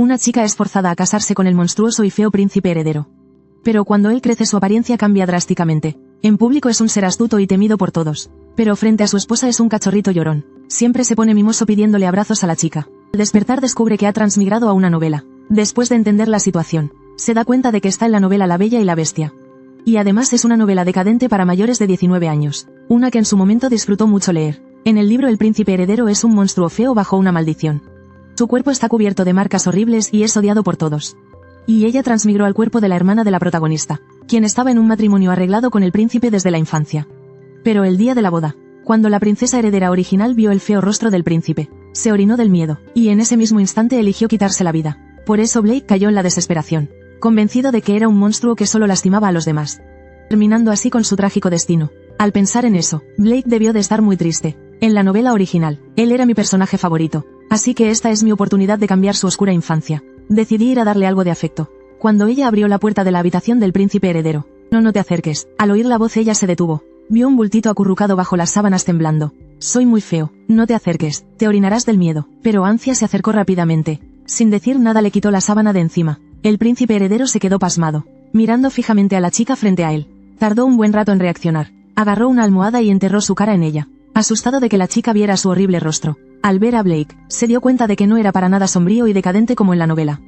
Una chica es forzada a casarse con el monstruoso y feo príncipe heredero. Pero cuando él crece su apariencia cambia drásticamente. En público es un ser astuto y temido por todos. Pero frente a su esposa es un cachorrito llorón. Siempre se pone mimoso pidiéndole abrazos a la chica. Al despertar descubre que ha transmigrado a una novela. Después de entender la situación, se da cuenta de que está en la novela La Bella y la Bestia. Y además es una novela decadente para mayores de 19 años. Una que en su momento disfrutó mucho leer. En el libro el príncipe heredero es un monstruo feo bajo una maldición. Su cuerpo está cubierto de marcas horribles y es odiado por todos. Y ella transmigró al cuerpo de la hermana de la protagonista, quien estaba en un matrimonio arreglado con el príncipe desde la infancia. Pero el día de la boda, cuando la princesa heredera original vio el feo rostro del príncipe, se orinó del miedo, y en ese mismo instante eligió quitarse la vida. Por eso Blake cayó en la desesperación, convencido de que era un monstruo que solo lastimaba a los demás, terminando así con su trágico destino. Al pensar en eso, Blake debió de estar muy triste. En la novela original, él era mi personaje favorito, así que esta es mi oportunidad de cambiar su oscura infancia. Decidí ir a darle algo de afecto. Cuando ella abrió la puerta de la habitación del príncipe heredero, no te acerques. Al oír la voz ella se detuvo. Vio un bultito acurrucado bajo las sábanas temblando. Soy muy feo, no te acerques, te orinarás del miedo. Pero Ancia se acercó rápidamente. Sin decir nada le quitó la sábana de encima. El príncipe heredero se quedó pasmado, mirando fijamente a la chica frente a él. Tardó un buen rato en reaccionar. Agarró una almohada y enterró su cara en ella, asustado de que la chica viera su horrible rostro. Al ver a Blake, se dio cuenta de que no era para nada sombrío y decadente como en la novela,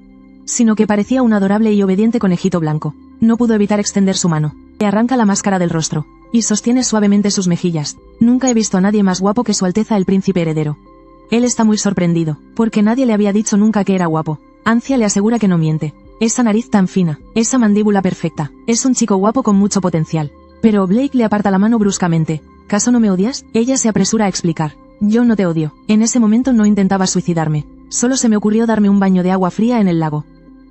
sino que parecía un adorable y obediente conejito blanco. No pudo evitar extender su mano. Le arranca la máscara del rostro, y sostiene suavemente sus mejillas. Nunca he visto a nadie más guapo que Su Alteza el Príncipe Heredero. Él está muy sorprendido, porque nadie le había dicho nunca que era guapo. Ancia le asegura que no miente. Esa nariz tan fina, esa mandíbula perfecta, es un chico guapo con mucho potencial. Pero Blake le aparta la mano bruscamente. ¿Caso no me odias? Ella se apresura a explicar. Yo no te odio. En ese momento no intentaba suicidarme. Solo se me ocurrió darme un baño de agua fría en el lago.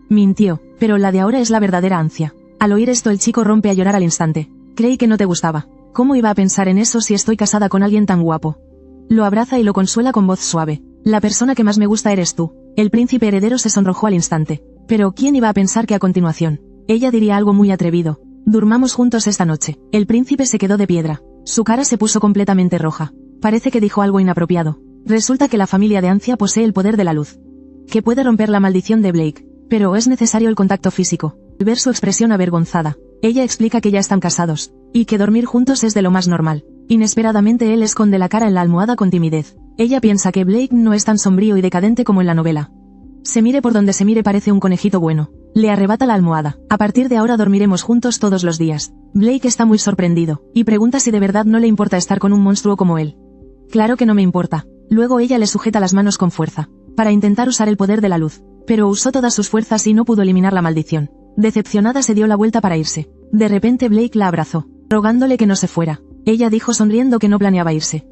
Mintió, pero la de ahora es la verdadera Ancia. Al oír esto el chico rompe a llorar al instante. Creí que no te gustaba. ¿Cómo iba a pensar en eso si estoy casada con alguien tan guapo? Lo abraza y lo consuela con voz suave. La persona que más me gusta eres tú. El príncipe heredero se sonrojó al instante. Pero ¿quién iba a pensar que a continuación ella diría algo muy atrevido? Durmamos juntos esta noche. El príncipe se quedó de piedra. Su cara se puso completamente roja. Parece que dijo algo inapropiado. Resulta que la familia de Ancia posee el poder de la luz, que puede romper la maldición de Blake. Pero es necesario el contacto físico. Al ver su expresión avergonzada, ella explica que ya están casados, y que dormir juntos es de lo más normal. Inesperadamente él esconde la cara en la almohada con timidez. Ella piensa que Blake no es tan sombrío y decadente como en la novela. Se mire por donde se mire parece un conejito bueno. Le arrebata la almohada. A partir de ahora dormiremos juntos todos los días. Blake está muy sorprendido, y pregunta si de verdad no le importa estar con un monstruo como él. Claro que no me importa. Luego ella le sujeta las manos con fuerza, para intentar usar el poder de la luz. Pero usó todas sus fuerzas y no pudo eliminar la maldición. Decepcionada se dio la vuelta para irse. De repente Blake la abrazó, rogándole que no se fuera. Ella dijo sonriendo que no planeaba irse.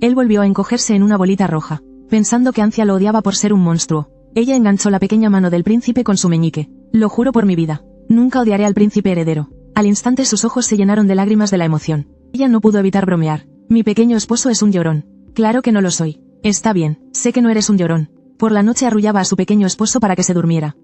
Él volvió a encogerse en una bolita roja, pensando que Ancia lo odiaba por ser un monstruo. Ella enganchó la pequeña mano del príncipe con su meñique. Lo juro por mi vida. Nunca odiaré al príncipe heredero. Al instante sus ojos se llenaron de lágrimas de la emoción. Ella no pudo evitar bromear. Mi pequeño esposo es un llorón. Claro que no lo soy. Está bien, sé que no eres un llorón. Por la noche arrullaba a su pequeño esposo para que se durmiera.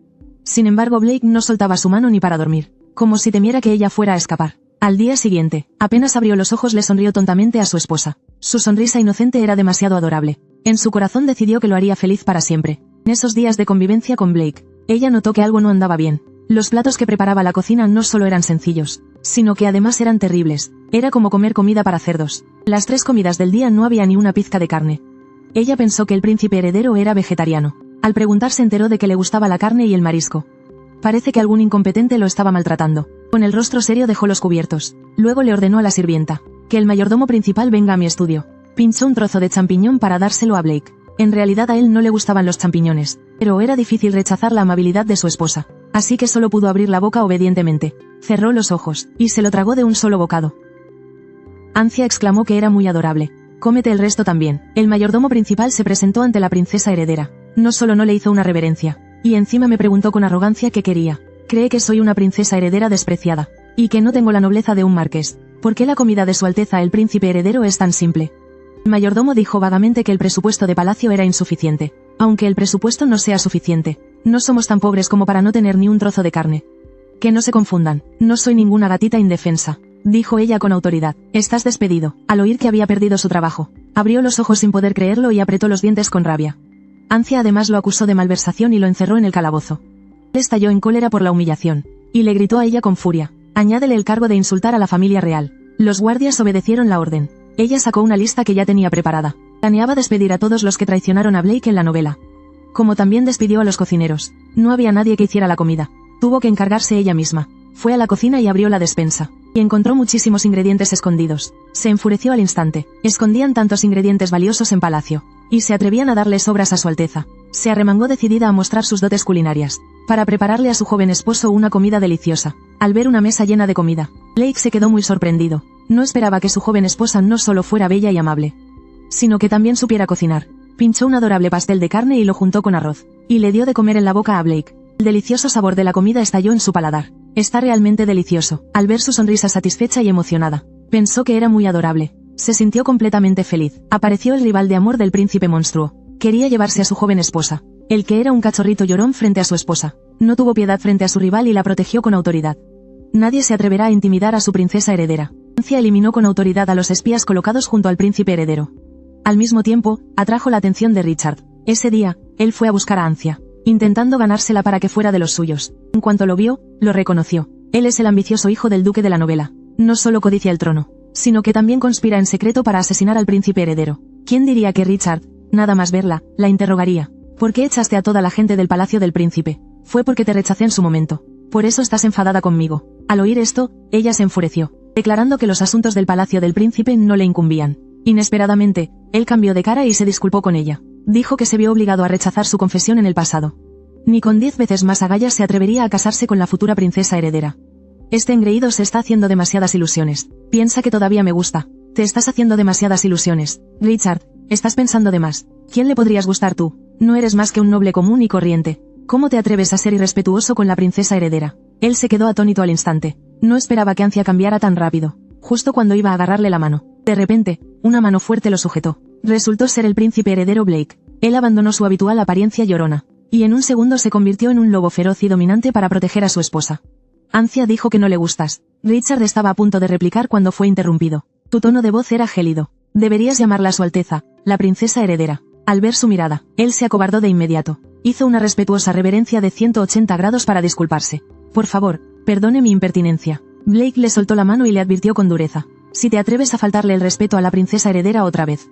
Sin embargo Blake no soltaba su mano ni para dormir, como si temiera que ella fuera a escapar. Al día siguiente, apenas abrió los ojos le sonrió tontamente a su esposa. Su sonrisa inocente era demasiado adorable. En su corazón decidió que lo haría feliz para siempre. En esos días de convivencia con Blake, ella notó que algo no andaba bien. Los platos que preparaba la cocina no solo eran sencillos, sino que además eran terribles. Era como comer comida para cerdos. Las 3 comidas del día no había ni una pizca de carne. Ella pensó que el príncipe heredero era vegetariano. Al preguntar se enteró de que le gustaba la carne y el marisco. Parece que algún incompetente lo estaba maltratando. Con el rostro serio dejó los cubiertos. Luego le ordenó a la sirvienta que el mayordomo principal venga a mi estudio. Pinchó un trozo de champiñón para dárselo a Blake. En realidad a él no le gustaban los champiñones, pero era difícil rechazar la amabilidad de su esposa. Así que solo pudo abrir la boca obedientemente. Cerró los ojos, y se lo tragó de un solo bocado. Ancia exclamó que era muy adorable. Cómete el resto también. El mayordomo principal se presentó ante la princesa heredera. No solo no le hizo una reverencia, y encima me preguntó con arrogancia qué quería. Cree que soy una princesa heredera despreciada, y que no tengo la nobleza de un marqués. ¿Por qué la comida de Su Alteza el Príncipe Heredero es tan simple? El mayordomo dijo vagamente que el presupuesto de palacio era insuficiente. Aunque el presupuesto no sea suficiente, no somos tan pobres como para no tener ni un trozo de carne. Que no se confundan, no soy ninguna gatita indefensa, dijo ella con autoridad. Estás despedido. Al oír que había perdido su trabajo, abrió los ojos sin poder creerlo y apretó los dientes con rabia. Ancia además lo acusó de malversación y lo encerró en el calabozo. Él estalló en cólera por la humillación. Y le gritó a ella con furia: añádele el cargo de insultar a la familia real. Los guardias obedecieron la orden. Ella sacó una lista que ya tenía preparada. Planeaba despedir a todos los que traicionaron a Blake en la novela. Como también despidió a los cocineros. No había nadie que hiciera la comida. Tuvo que encargarse ella misma. Fue a la cocina y abrió la despensa. Y encontró muchísimos ingredientes escondidos. Se enfureció al instante. Escondían tantos ingredientes valiosos en palacio. Y se atrevían a darle sobras a su Alteza. Se arremangó decidida a mostrar sus dotes culinarias. Para prepararle a su joven esposo una comida deliciosa. Al ver una mesa llena de comida, Blake se quedó muy sorprendido. No esperaba que su joven esposa no solo fuera bella y amable, sino que también supiera cocinar. Pinchó un adorable pastel de carne y lo juntó con arroz. Y le dio de comer en la boca a Blake. El delicioso sabor de la comida estalló en su paladar. Está realmente delicioso. Al ver su sonrisa satisfecha y emocionada, pensó que era muy adorable. Se sintió completamente feliz. Apareció el rival de amor del príncipe monstruo. Quería llevarse a su joven esposa. El que era un cachorrito llorón frente a su esposa. No tuvo piedad frente a su rival y la protegió con autoridad. Nadie se atreverá a intimidar a su princesa heredera. Ancia eliminó con autoridad a los espías colocados junto al príncipe heredero. Al mismo tiempo, atrajo la atención de Richard. Ese día, él fue a buscar a Ancia, intentando ganársela para que fuera de los suyos. En cuanto lo vio, lo reconoció. Él es el ambicioso hijo del duque de la novela. No solo codicia el trono, sino que también conspira en secreto para asesinar al príncipe heredero. ¿Quién diría que Richard, nada más verla, la interrogaría? ¿Por qué echaste a toda la gente del palacio del príncipe? Fue porque te rechacé en su momento. Por eso estás enfadada conmigo. Al oír esto, ella se enfureció, declarando que los asuntos del palacio del príncipe no le incumbían. Inesperadamente, él cambió de cara y se disculpó con ella. Dijo que se vio obligado a rechazar su confesión en el pasado. Ni con 10 veces más agallas se atrevería a casarse con la futura princesa heredera. Este engreído se está haciendo demasiadas ilusiones. Piensa que todavía me gusta. Te estás haciendo demasiadas ilusiones. Richard, estás pensando de más. ¿Quién le podrías gustar tú? No eres más que un noble común y corriente. ¿Cómo te atreves a ser irrespetuoso con la princesa heredera? Él se quedó atónito al instante. No esperaba que Ancia cambiara tan rápido. Justo cuando iba a agarrarle la mano, de repente, una mano fuerte lo sujetó. Resultó ser el príncipe heredero Blake. Él abandonó su habitual apariencia llorona. Y en un segundo se convirtió en un lobo feroz y dominante para proteger a su esposa. Ancia dijo que no le gustas. Richard estaba a punto de replicar cuando fue interrumpido. Tu tono de voz era gélido. Deberías llamarla Su Alteza, la princesa heredera. Al ver su mirada, él se acobardó de inmediato. Hizo una respetuosa reverencia de 180 grados para disculparse. Por favor, perdone mi impertinencia. Blake le soltó la mano y le advirtió con dureza. Si te atreves a faltarle el respeto a la princesa heredera otra vez,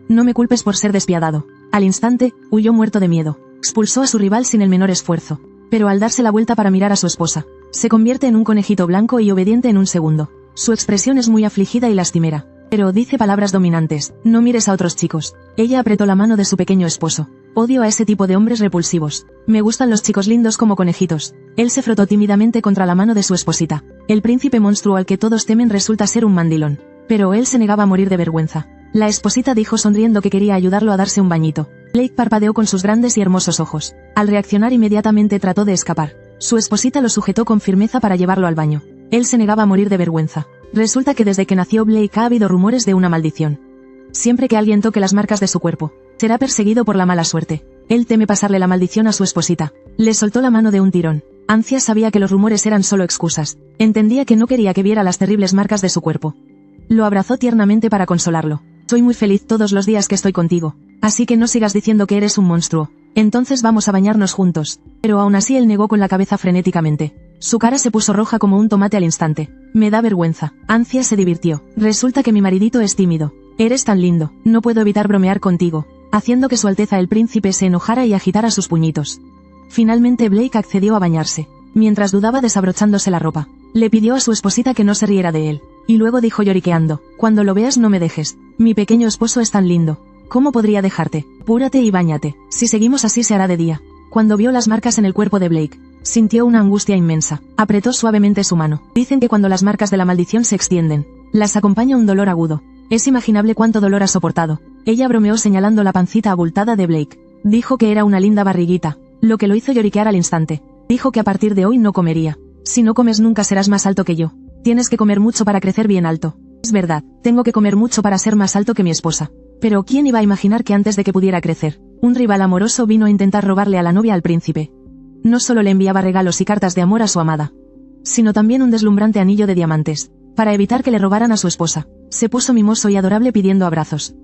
no me culpes por ser despiadado. Al instante, huyó muerto de miedo. Expulsó a su rival sin el menor esfuerzo. Pero al darse la vuelta para mirar a su esposa, se convierte en un conejito blanco y obediente en un segundo. Su expresión es muy afligida y lastimera. Pero dice palabras dominantes. No mires a otros chicos. Ella apretó la mano de su pequeño esposo. Odio a ese tipo de hombres repulsivos. Me gustan los chicos lindos como conejitos. Él se frotó tímidamente contra la mano de su esposita. El príncipe monstruo al que todos temen resulta ser un mandilón. Pero él se negaba a morir de vergüenza. La esposita dijo sonriendo que quería ayudarlo a darse un bañito. Blake parpadeó con sus grandes y hermosos ojos. Al reaccionar inmediatamente trató de escapar. Su esposita lo sujetó con firmeza para llevarlo al baño. Él se negaba a morir de vergüenza. Resulta que desde que nació Blake ha habido rumores de una maldición. Siempre que alguien toque las marcas de su cuerpo, será perseguido por la mala suerte. Él teme pasarle la maldición a su esposita. Le soltó la mano de un tirón. Ancia sabía que los rumores eran solo excusas. Entendía que no quería que viera las terribles marcas de su cuerpo. Lo abrazó tiernamente para consolarlo. Soy muy feliz todos los días que estoy contigo. Así que no sigas diciendo que eres un monstruo. Entonces vamos a bañarnos juntos. Pero aún así él negó con la cabeza frenéticamente. Su cara se puso roja como un tomate al instante. Me da vergüenza. Ancia se divirtió. Resulta que mi maridito es tímido. Eres tan lindo. No puedo evitar bromear contigo. Haciendo que Su Alteza el príncipe se enojara y agitara sus puñitos. Finalmente Blake accedió a bañarse. Mientras dudaba desabrochándose la ropa, le pidió a su esposita que no se riera de él. Y luego dijo lloriqueando. Cuando lo veas no me dejes. Mi pequeño esposo es tan lindo. ¿Cómo podría dejarte? Púrate y báñate. Si seguimos así se hará de día. Cuando vio las marcas en el cuerpo de Blake, sintió una angustia inmensa. Apretó suavemente su mano. Dicen que cuando las marcas de la maldición se extienden, las acompaña un dolor agudo. Es inimaginable cuánto dolor ha soportado. Ella bromeó señalando la pancita abultada de Blake. Dijo que era una linda barriguita, lo que lo hizo lloriquear al instante. Dijo que a partir de hoy no comería. Si no comes nunca serás más alto que yo. Tienes que comer mucho para crecer bien alto. Es verdad, tengo que comer mucho para ser más alto que mi esposa. Pero ¿quién iba a imaginar que antes de que pudiera crecer, un rival amoroso vino a intentar robarle a la novia al príncipe? No solo le enviaba regalos y cartas de amor a su amada, sino también un deslumbrante anillo de diamantes, para evitar que le robaran a su esposa. Se puso mimoso y adorable pidiendo abrazos.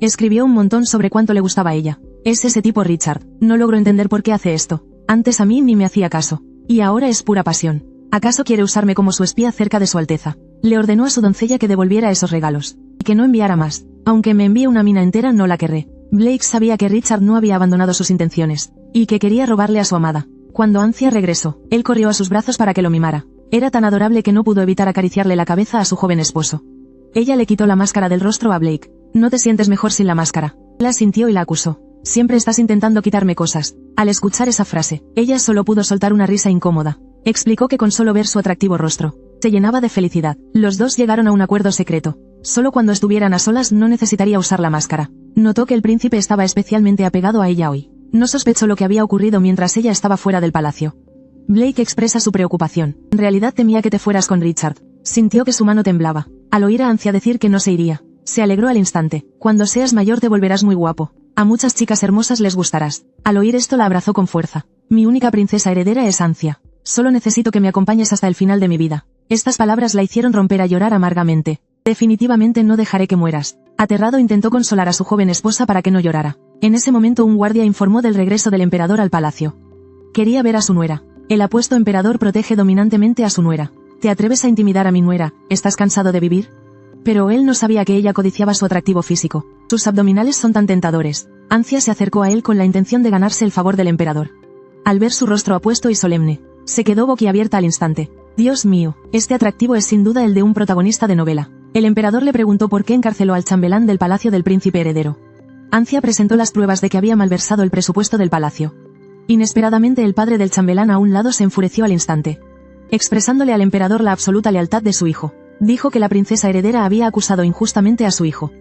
Escribió un montón sobre cuánto le gustaba a ella. Es ese tipo Richard. No logro entender por qué hace esto. Antes a mí ni me hacía caso. Y ahora es pura pasión. ¿Acaso quiere usarme como su espía cerca de su Alteza? Le ordenó a su doncella que devolviera esos regalos. Y que no enviara más. Aunque me envíe una mina entera no la querré. Blake sabía que Richard no había abandonado sus intenciones. Y que quería robarle a su amada. Cuando Ancia regresó, él corrió a sus brazos para que lo mimara. Era tan adorable que no pudo evitar acariciarle la cabeza a su joven esposo. Ella le quitó la máscara del rostro a Blake. ¿No te sientes mejor sin la máscara? La sintió y la acusó. Siempre estás intentando quitarme cosas. Al escuchar esa frase, ella solo pudo soltar una risa incómoda. Explicó que con solo ver su atractivo rostro, se llenaba de felicidad. Los dos llegaron a un acuerdo secreto. Solo cuando estuvieran a solas no necesitaría usar la máscara. Notó que el príncipe estaba especialmente apegado a ella hoy. No sospechó lo que había ocurrido mientras ella estaba fuera del palacio. Blake expresa su preocupación. En realidad temía que te fueras con Richard. Sintió que su mano temblaba. Al oír a Ancia decir que no se iría, se alegró al instante. Cuando seas mayor te volverás muy guapo. A muchas chicas hermosas les gustarás. Al oír esto la abrazó con fuerza. Mi única princesa heredera es Ancia. Solo necesito que me acompañes hasta el final de mi vida. Estas palabras la hicieron romper a llorar amargamente. Definitivamente no dejaré que mueras. Aterrado intentó consolar a su joven esposa para que no llorara. En ese momento un guardia informó del regreso del emperador al palacio. Quería ver a su nuera. El apuesto emperador protege dominantemente a su nuera. ¿Te atreves a intimidar a mi nuera? ¿Estás cansado de vivir? Pero él no sabía que ella codiciaba su atractivo físico. Sus abdominales son tan tentadores. Ancia se acercó a él con la intención de ganarse el favor del emperador. Al ver su rostro apuesto y solemne, se quedó boquiabierta al instante. Dios mío, este atractivo es sin duda el de un protagonista de novela. El emperador le preguntó por qué encarceló al chambelán del palacio del príncipe heredero. Ancia presentó las pruebas de que había malversado el presupuesto del palacio. Inesperadamente el padre del chambelán a un lado se enfureció al instante, expresándole al emperador la absoluta lealtad de su hijo. Dijo que la princesa heredera había acusado injustamente a su hijo.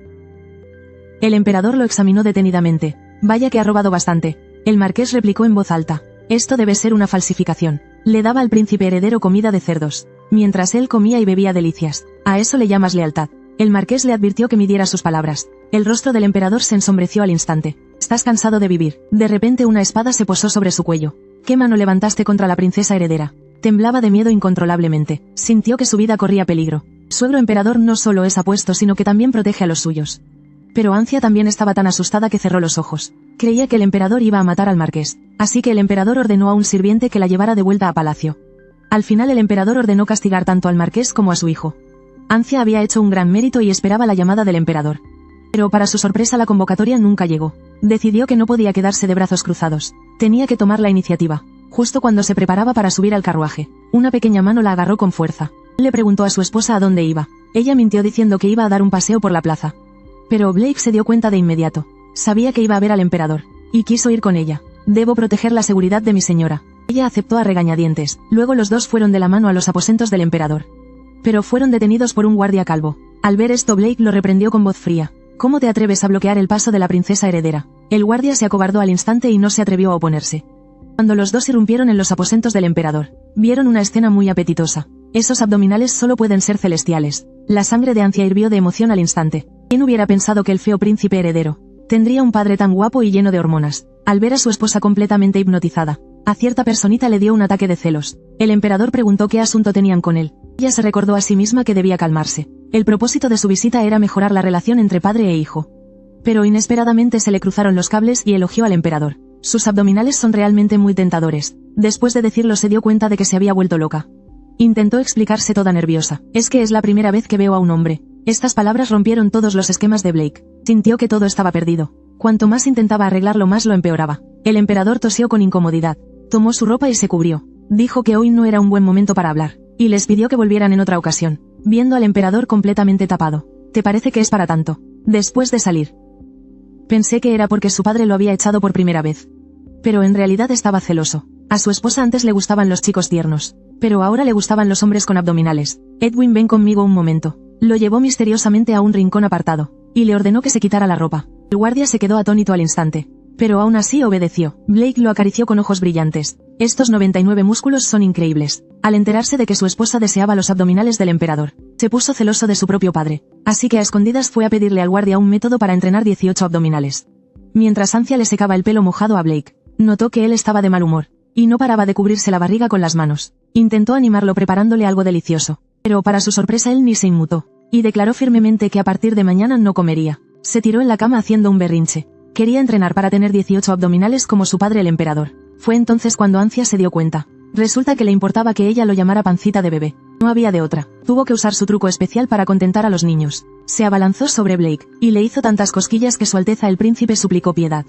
El emperador lo examinó detenidamente. Vaya que ha robado bastante. El marqués replicó en voz alta. Esto debe ser una falsificación. Le daba al príncipe heredero comida de cerdos, mientras él comía y bebía delicias. ¿A eso le llamas lealtad? El marqués le advirtió que midiera sus palabras. El rostro del emperador se ensombreció al instante. Estás cansado de vivir. De repente una espada se posó sobre su cuello. ¿Qué mano levantaste contra la princesa heredera? Temblaba de miedo incontrolablemente. Sintió que su vida corría peligro. Suegro emperador no solo es apuesto sino que también protege a los suyos. Pero Ancia también estaba tan asustada que cerró los ojos. Creía que el emperador iba a matar al marqués. Así que el emperador ordenó a un sirviente que la llevara de vuelta a palacio. Al final el emperador ordenó castigar tanto al marqués como a su hijo. Ancia había hecho un gran mérito y esperaba la llamada del emperador. Pero para su sorpresa la convocatoria nunca llegó. Decidió que no podía quedarse de brazos cruzados. Tenía que tomar la iniciativa. Justo cuando se preparaba para subir al carruaje, una pequeña mano la agarró con fuerza. Le preguntó a su esposa a dónde iba. Ella mintió diciendo que iba a dar un paseo por la plaza. Pero Blake se dio cuenta de inmediato. Sabía que iba a ver al emperador. Y quiso ir con ella. Debo proteger la seguridad de mi señora. Ella aceptó a regañadientes. Luego los dos fueron de la mano a los aposentos del emperador. Pero fueron detenidos por un guardia calvo. Al ver esto Blake lo reprendió con voz fría. ¿Cómo te atreves a bloquear el paso de la princesa heredera? El guardia se acobardó al instante y no se atrevió a oponerse. Cuando los dos irrumpieron en los aposentos del emperador, vieron una escena muy apetitosa. Esos abdominales solo pueden ser celestiales. La sangre de Ancia hirvió de emoción al instante. ¿Quién hubiera pensado que el feo príncipe heredero tendría un padre tan guapo y lleno de hormonas? Al ver a su esposa completamente hipnotizada, a cierta personita le dio un ataque de celos. El emperador preguntó qué asunto tenían con él. Ella se recordó a sí misma que debía calmarse. El propósito de su visita era mejorar la relación entre padre e hijo. Pero inesperadamente se le cruzaron los cables y elogió al emperador. Sus abdominales son realmente muy tentadores. Después de decirlo se dio cuenta de que se había vuelto loca. Intentó explicarse toda nerviosa. Es que es la primera vez que veo a un hombre. Estas palabras rompieron todos los esquemas de Blake. Sintió que todo estaba perdido. Cuanto más intentaba arreglarlo más lo empeoraba. El emperador tosió con incomodidad. Tomó su ropa y se cubrió. Dijo que hoy no era un buen momento para hablar. Y les pidió que volvieran en otra ocasión. Viendo al emperador completamente tapado. ¿Te parece que es para tanto? Después de salir. Pensé que era porque su padre lo había echado por primera vez. Pero en realidad estaba celoso. A su esposa antes le gustaban los chicos tiernos. Pero ahora le gustaban los hombres con abdominales. Edwin, ven conmigo un momento. Lo llevó misteriosamente a un rincón apartado. Y le ordenó que se quitara la ropa. El guardia se quedó atónito al instante. Pero aún así obedeció. Blake lo acarició con ojos brillantes. Estos 99 músculos son increíbles. Al enterarse de que su esposa deseaba los abdominales del emperador, se puso celoso de su propio padre. Así que a escondidas fue a pedirle al guardia un método para entrenar 18 abdominales. Mientras Ancia le secaba el pelo mojado a Blake, notó que él estaba de mal humor. Y no paraba de cubrirse la barriga con las manos. Intentó animarlo preparándole algo delicioso. Pero para su sorpresa él ni se inmutó. Y declaró firmemente que a partir de mañana no comería. Se tiró en la cama haciendo un berrinche. Quería entrenar para tener 18 abdominales como su padre el emperador. Fue entonces cuando Ancia se dio cuenta. Resulta que le importaba que ella lo llamara pancita de bebé. No había de otra. Tuvo que usar su truco especial para contentar a los niños. Se abalanzó sobre Blake, y le hizo tantas cosquillas que Su Alteza el Príncipe suplicó piedad.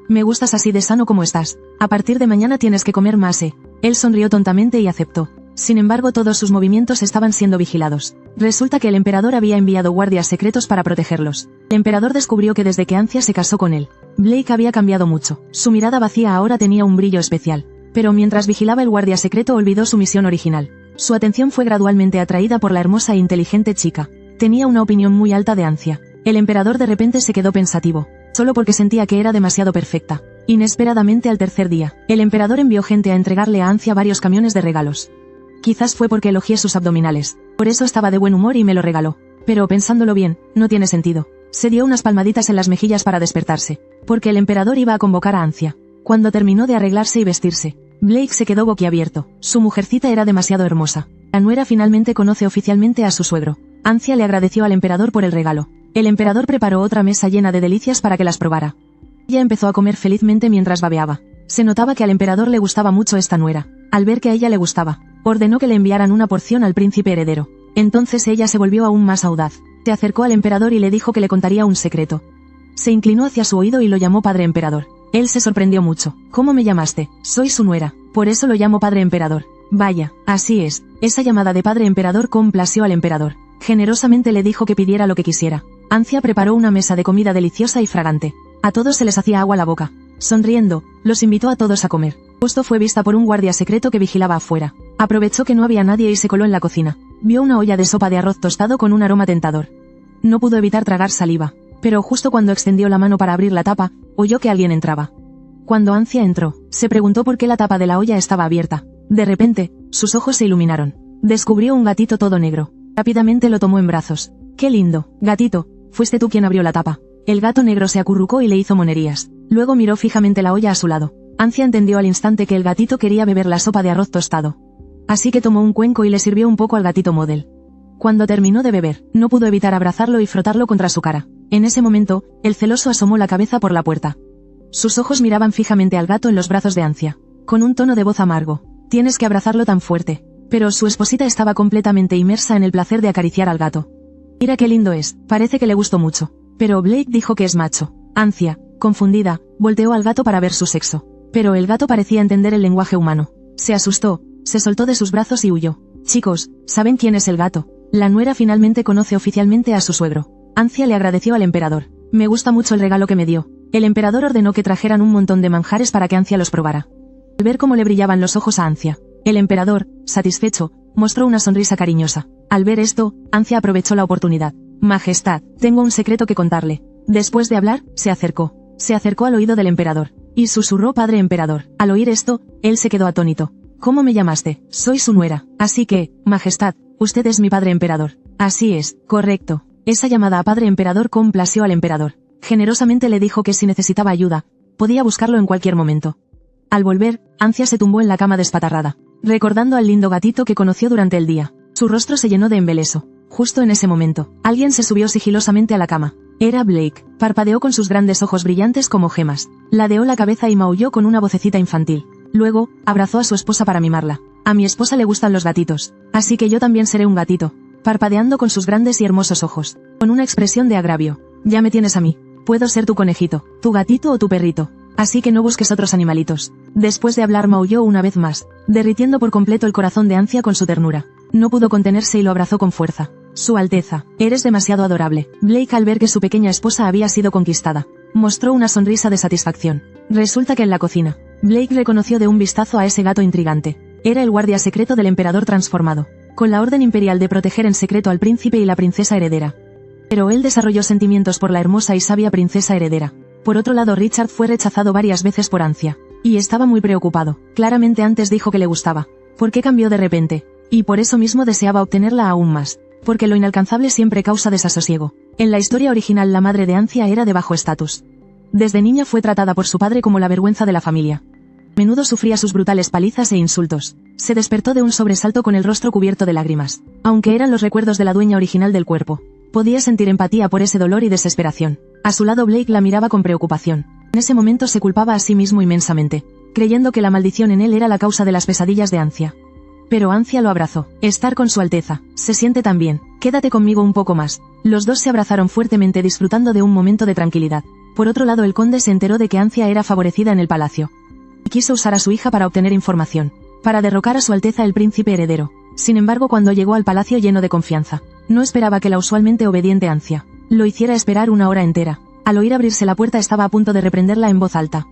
Me gustas así de sano como estás. A partir de mañana tienes que comer más, ¿eh? Él sonrió tontamente y aceptó. Sin embargo, todos sus movimientos estaban siendo vigilados. Resulta que el emperador había enviado guardias secretos para protegerlos. El emperador descubrió que desde que Ancia se casó con él, Blake había cambiado mucho. Su mirada vacía ahora tenía un brillo especial. Pero mientras vigilaba el guardia secreto olvidó su misión original. Su atención fue gradualmente atraída por la hermosa e inteligente chica. Tenía una opinión muy alta de Ancia. El emperador de repente se quedó pensativo, solo porque sentía que era demasiado perfecta. Inesperadamente al tercer día, el emperador envió gente a entregarle a Ancia varios camiones de regalos. Quizás fue porque elogié sus abdominales. Por eso estaba de buen humor y me lo regaló. Pero pensándolo bien, no tiene sentido. Se dio unas palmaditas en las mejillas para despertarse, porque el emperador iba a convocar a Ancia. Cuando terminó de arreglarse y vestirse, Blake se quedó boquiabierto. Su mujercita era demasiado hermosa. La nuera finalmente conoce oficialmente a su suegro. Ancia le agradeció al emperador por el regalo. El emperador preparó otra mesa llena de delicias para que las probara. Ella empezó a comer felizmente mientras babeaba. Se notaba que al emperador le gustaba mucho esta nuera. Al ver que a ella le gustaba, ordenó que le enviaran una porción al príncipe heredero. Entonces ella se volvió aún más audaz. Se acercó al emperador y le dijo que le contaría un secreto. Se inclinó hacia su oído y lo llamó padre emperador. Él se sorprendió mucho. ¿Cómo me llamaste? Soy su nuera. Por eso lo llamo padre emperador. Vaya, así es. Esa llamada de padre emperador complació al emperador. Generosamente le dijo que pidiera lo que quisiera. Ancia preparó una mesa de comida deliciosa y fragante. A todos se les hacía agua la boca. Sonriendo, los invitó a todos a comer. Justo fue vista por un guardia secreto que vigilaba afuera. Aprovechó que no había nadie y se coló en la cocina. Vio una olla de sopa de arroz tostado con un aroma tentador. No pudo evitar tragar saliva. Pero justo cuando extendió la mano para abrir la tapa, oyó que alguien entraba. Cuando Ancia entró, se preguntó por qué la tapa de la olla estaba abierta. De repente, sus ojos se iluminaron. Descubrió un gatito todo negro. Rápidamente lo tomó en brazos. ¡Qué lindo, gatito! Fuiste tú quien abrió la tapa. El gato negro se acurrucó y le hizo monerías. Luego miró fijamente la olla a su lado. Ancia entendió al instante que el gatito quería beber la sopa de arroz tostado. Así que tomó un cuenco y le sirvió un poco al gatito Model. Cuando terminó de beber, no pudo evitar abrazarlo y frotarlo contra su cara. En ese momento, el celoso asomó la cabeza por la puerta. Sus ojos miraban fijamente al gato en los brazos de Ancia, con un tono de voz amargo. Tienes que abrazarlo tan fuerte. Pero su esposita estaba completamente inmersa en el placer de acariciar al gato. Mira qué lindo es, parece que le gustó mucho. Pero Blake dijo que es macho. Ancia, confundida, volteó al gato para ver su sexo. Pero el gato parecía entender el lenguaje humano. Se asustó, se soltó de sus brazos y huyó. Chicos, ¿saben quién es el gato? La nuera finalmente conoce oficialmente a su suegro. Ancia le agradeció al emperador. Me gusta mucho el regalo que me dio. El emperador ordenó que trajeran un montón de manjares para que Ancia los probara. Al ver cómo le brillaban los ojos a Ancia, el emperador, satisfecho, mostró una sonrisa cariñosa. Al ver esto, Ancia aprovechó la oportunidad. Majestad, tengo un secreto que contarle. Después de hablar, se acercó. Se acercó al oído del emperador. Y susurró padre emperador. Al oír esto, él se quedó atónito. ¿Cómo me llamaste? Soy su nuera. Así que, Majestad, usted es mi padre emperador. Así es, correcto. Esa llamada a padre emperador complació al emperador. Generosamente le dijo que si necesitaba ayuda, podía buscarlo en cualquier momento. Al volver, Ancia se tumbó en la cama despatarrada, recordando al lindo gatito que conoció durante el día. Su rostro se llenó de embeleso. Justo en ese momento, alguien se subió sigilosamente a la cama. Era Blake. Parpadeó con sus grandes ojos brillantes como gemas. Ladeó la cabeza y maulló con una vocecita infantil. Luego, abrazó a su esposa para mimarla. A mi esposa le gustan los gatitos, así que yo también seré un gatito. Parpadeando con sus grandes y hermosos ojos, con una expresión de agravio. Ya me tienes a mí. Puedo ser tu conejito, tu gatito o tu perrito. Así que no busques otros animalitos. Después de hablar maulló una vez más, derritiendo por completo el corazón de Ancia con su ternura. No pudo contenerse y lo abrazó con fuerza. Su Alteza, eres demasiado adorable. Blake al ver que su pequeña esposa había sido conquistada, mostró una sonrisa de satisfacción. Resulta que en la cocina, Blake reconoció de un vistazo a ese gato intrigante. Era el guardia secreto del emperador transformado, con la orden imperial de proteger en secreto al príncipe y la princesa heredera. Pero él desarrolló sentimientos por la hermosa y sabia princesa heredera. Por otro lado, Richard fue rechazado varias veces por Ancia, y estaba muy preocupado. Claramente antes dijo que le gustaba. ¿Por qué cambió de repente? Y por eso mismo deseaba obtenerla aún más. Porque lo inalcanzable siempre causa desasosiego. En la historia original la madre de Ancia era de bajo estatus. Desde niña fue tratada por su padre como la vergüenza de la familia. A menudo sufría sus brutales palizas e insultos. Se despertó de un sobresalto con el rostro cubierto de lágrimas. Aunque eran los recuerdos de la dueña original del cuerpo, podía sentir empatía por ese dolor y desesperación. A su lado Blake la miraba con preocupación. En ese momento se culpaba a sí mismo inmensamente, creyendo que la maldición en él era la causa de las pesadillas de Ancia. Pero Ancia lo abrazó. Estar con su Alteza. Se siente tan bien. Quédate conmigo un poco más. Los dos se abrazaron fuertemente disfrutando de un momento de tranquilidad. Por otro lado el conde se enteró de que Ancia era favorecida en el palacio. Quiso usar a su hija para obtener información. Para derrocar a su Alteza el príncipe heredero. Sin embargo cuando llegó al palacio lleno de confianza, no esperaba que la usualmente obediente Ancia lo hiciera esperar una hora entera. Al oír abrirse la puerta estaba a punto de reprenderla en voz alta.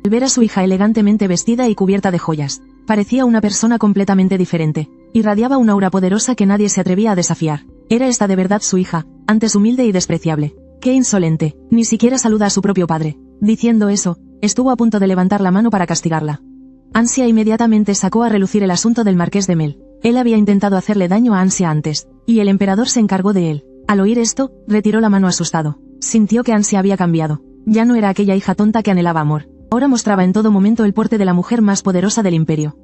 Al ver a su hija elegantemente vestida y cubierta de joyas, parecía una persona completamente diferente. Irradiaba una aura poderosa que nadie se atrevía a desafiar. ¿Era esta de verdad su hija, antes humilde y despreciable? ¡Qué insolente! Ni siquiera saluda a su propio padre. Diciendo eso, estuvo a punto de levantar la mano para castigarla. Ancia inmediatamente sacó a relucir el asunto del marqués de Mel. Él había intentado hacerle daño a Ancia antes, y el emperador se encargó de él. Al oír esto, retiró la mano asustado. Sintió que Ancia había cambiado. Ya no era aquella hija tonta que anhelaba amor. Ahora mostraba en todo momento el porte de la mujer más poderosa del imperio.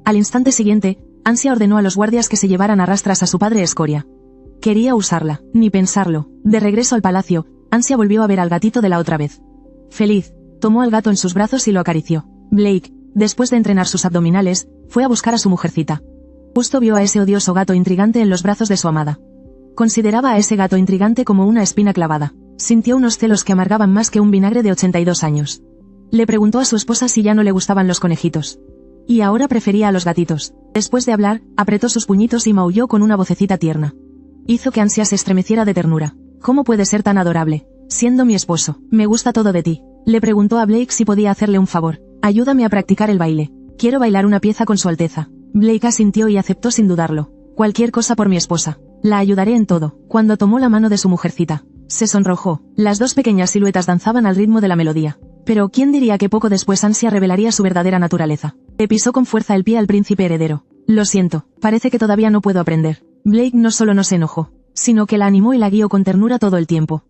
Al instante siguiente, Ancia ordenó a los guardias que se llevaran a rastras a su padre Escoria. Quería usarla, ni pensarlo. De regreso al palacio, Ancia volvió a ver al gatito de la otra vez. Feliz, tomó al gato en sus brazos y lo acarició. Blake, después de entrenar sus abdominales, fue a buscar a su mujercita. Justo vio a ese odioso gato intrigante en los brazos de su amada. Consideraba a ese gato intrigante como una espina clavada. Sintió unos celos que amargaban más que un vinagre de 82 años. Le preguntó a su esposa si ya no le gustaban los conejitos. Y ahora prefería a los gatitos. Después de hablar, apretó sus puñitos y maulló con una vocecita tierna. Hizo que Ancia se estremeciera de ternura. ¿Cómo puede ser tan adorable? Siendo mi esposo, me gusta todo de ti. Le preguntó a Blake si podía hacerle un favor. Ayúdame a practicar el baile. Quiero bailar una pieza con su Alteza. Blake asintió y aceptó sin dudarlo. Cualquier cosa por mi esposa. La ayudaré en todo. Cuando tomó la mano de su mujercita, se sonrojó. Las dos pequeñas siluetas danzaban al ritmo de la melodía. Pero ¿quién diría que poco después Ancia revelaría su verdadera naturaleza? Le pisó con fuerza el pie al príncipe heredero. Lo siento, parece que todavía no puedo aprender. Blake no solo no se enojó, sino que la animó y la guió con ternura todo el tiempo.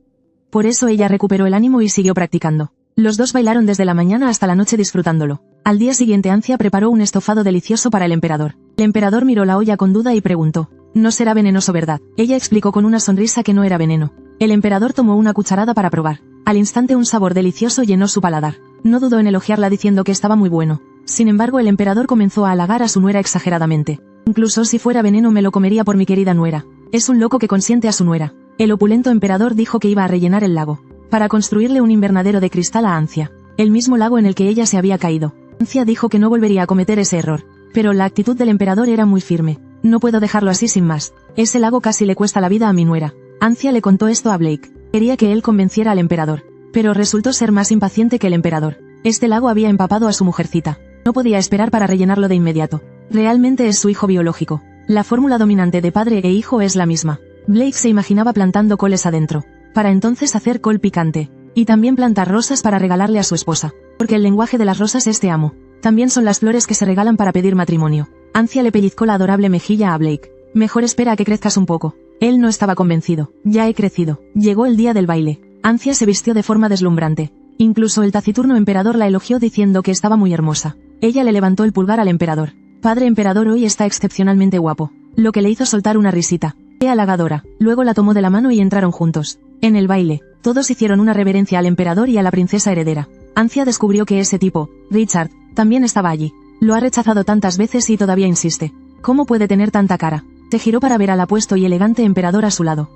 Por eso ella recuperó el ánimo y siguió practicando. Los dos bailaron desde la mañana hasta la noche disfrutándolo. Al día siguiente Ancia preparó un estofado delicioso para el emperador. El emperador miró la olla con duda y preguntó: «No será venenoso, ¿verdad?». Ella explicó con una sonrisa que no era veneno. El emperador tomó una cucharada para probar. Al instante un sabor delicioso llenó su paladar. No dudó en elogiarla diciendo que estaba muy bueno. Sin embargo el emperador comenzó a halagar a su nuera exageradamente. «Incluso si fuera veneno me lo comería por mi querida nuera. Es un loco que consiente a su nuera». El opulento emperador dijo que iba a rellenar el lago, para construirle un invernadero de cristal a Ancia, el mismo lago en el que ella se había caído. Ancia dijo que no volvería a cometer ese error. Pero la actitud del emperador era muy firme. «No puedo dejarlo así sin más. Ese lago casi le cuesta la vida a mi nuera». Ancia le contó esto a Blake. Quería que él convenciera al emperador. Pero resultó ser más impaciente que el emperador. Este lago había empapado a su mujercita. No podía esperar para rellenarlo de inmediato. Realmente es su hijo biológico. La fórmula dominante de padre e hijo es la misma. Blake se imaginaba plantando coles adentro, para entonces hacer col picante. Y también plantar rosas para regalarle a su esposa. Porque el lenguaje de las rosas es te amo. También son las flores que se regalan para pedir matrimonio. Ancia le pellizcó la adorable mejilla a Blake. «Mejor espera a que crezcas un poco». Él no estaba convencido. «Ya he crecido». Llegó el día del baile. Ancia se vistió de forma deslumbrante. Incluso el taciturno emperador la elogió diciendo que estaba muy hermosa. Ella le levantó el pulgar al emperador. «Padre emperador, hoy está excepcionalmente guapo». Lo que le hizo soltar una risita. «Qué halagadora». Luego la tomó de la mano y entraron juntos. En el baile, todos hicieron una reverencia al emperador y a la princesa heredera. Ancia descubrió que ese tipo, Richard, también estaba allí. Lo ha rechazado tantas veces y todavía insiste. ¿Cómo puede tener tanta cara? Se giró para ver al apuesto y elegante emperador a su lado.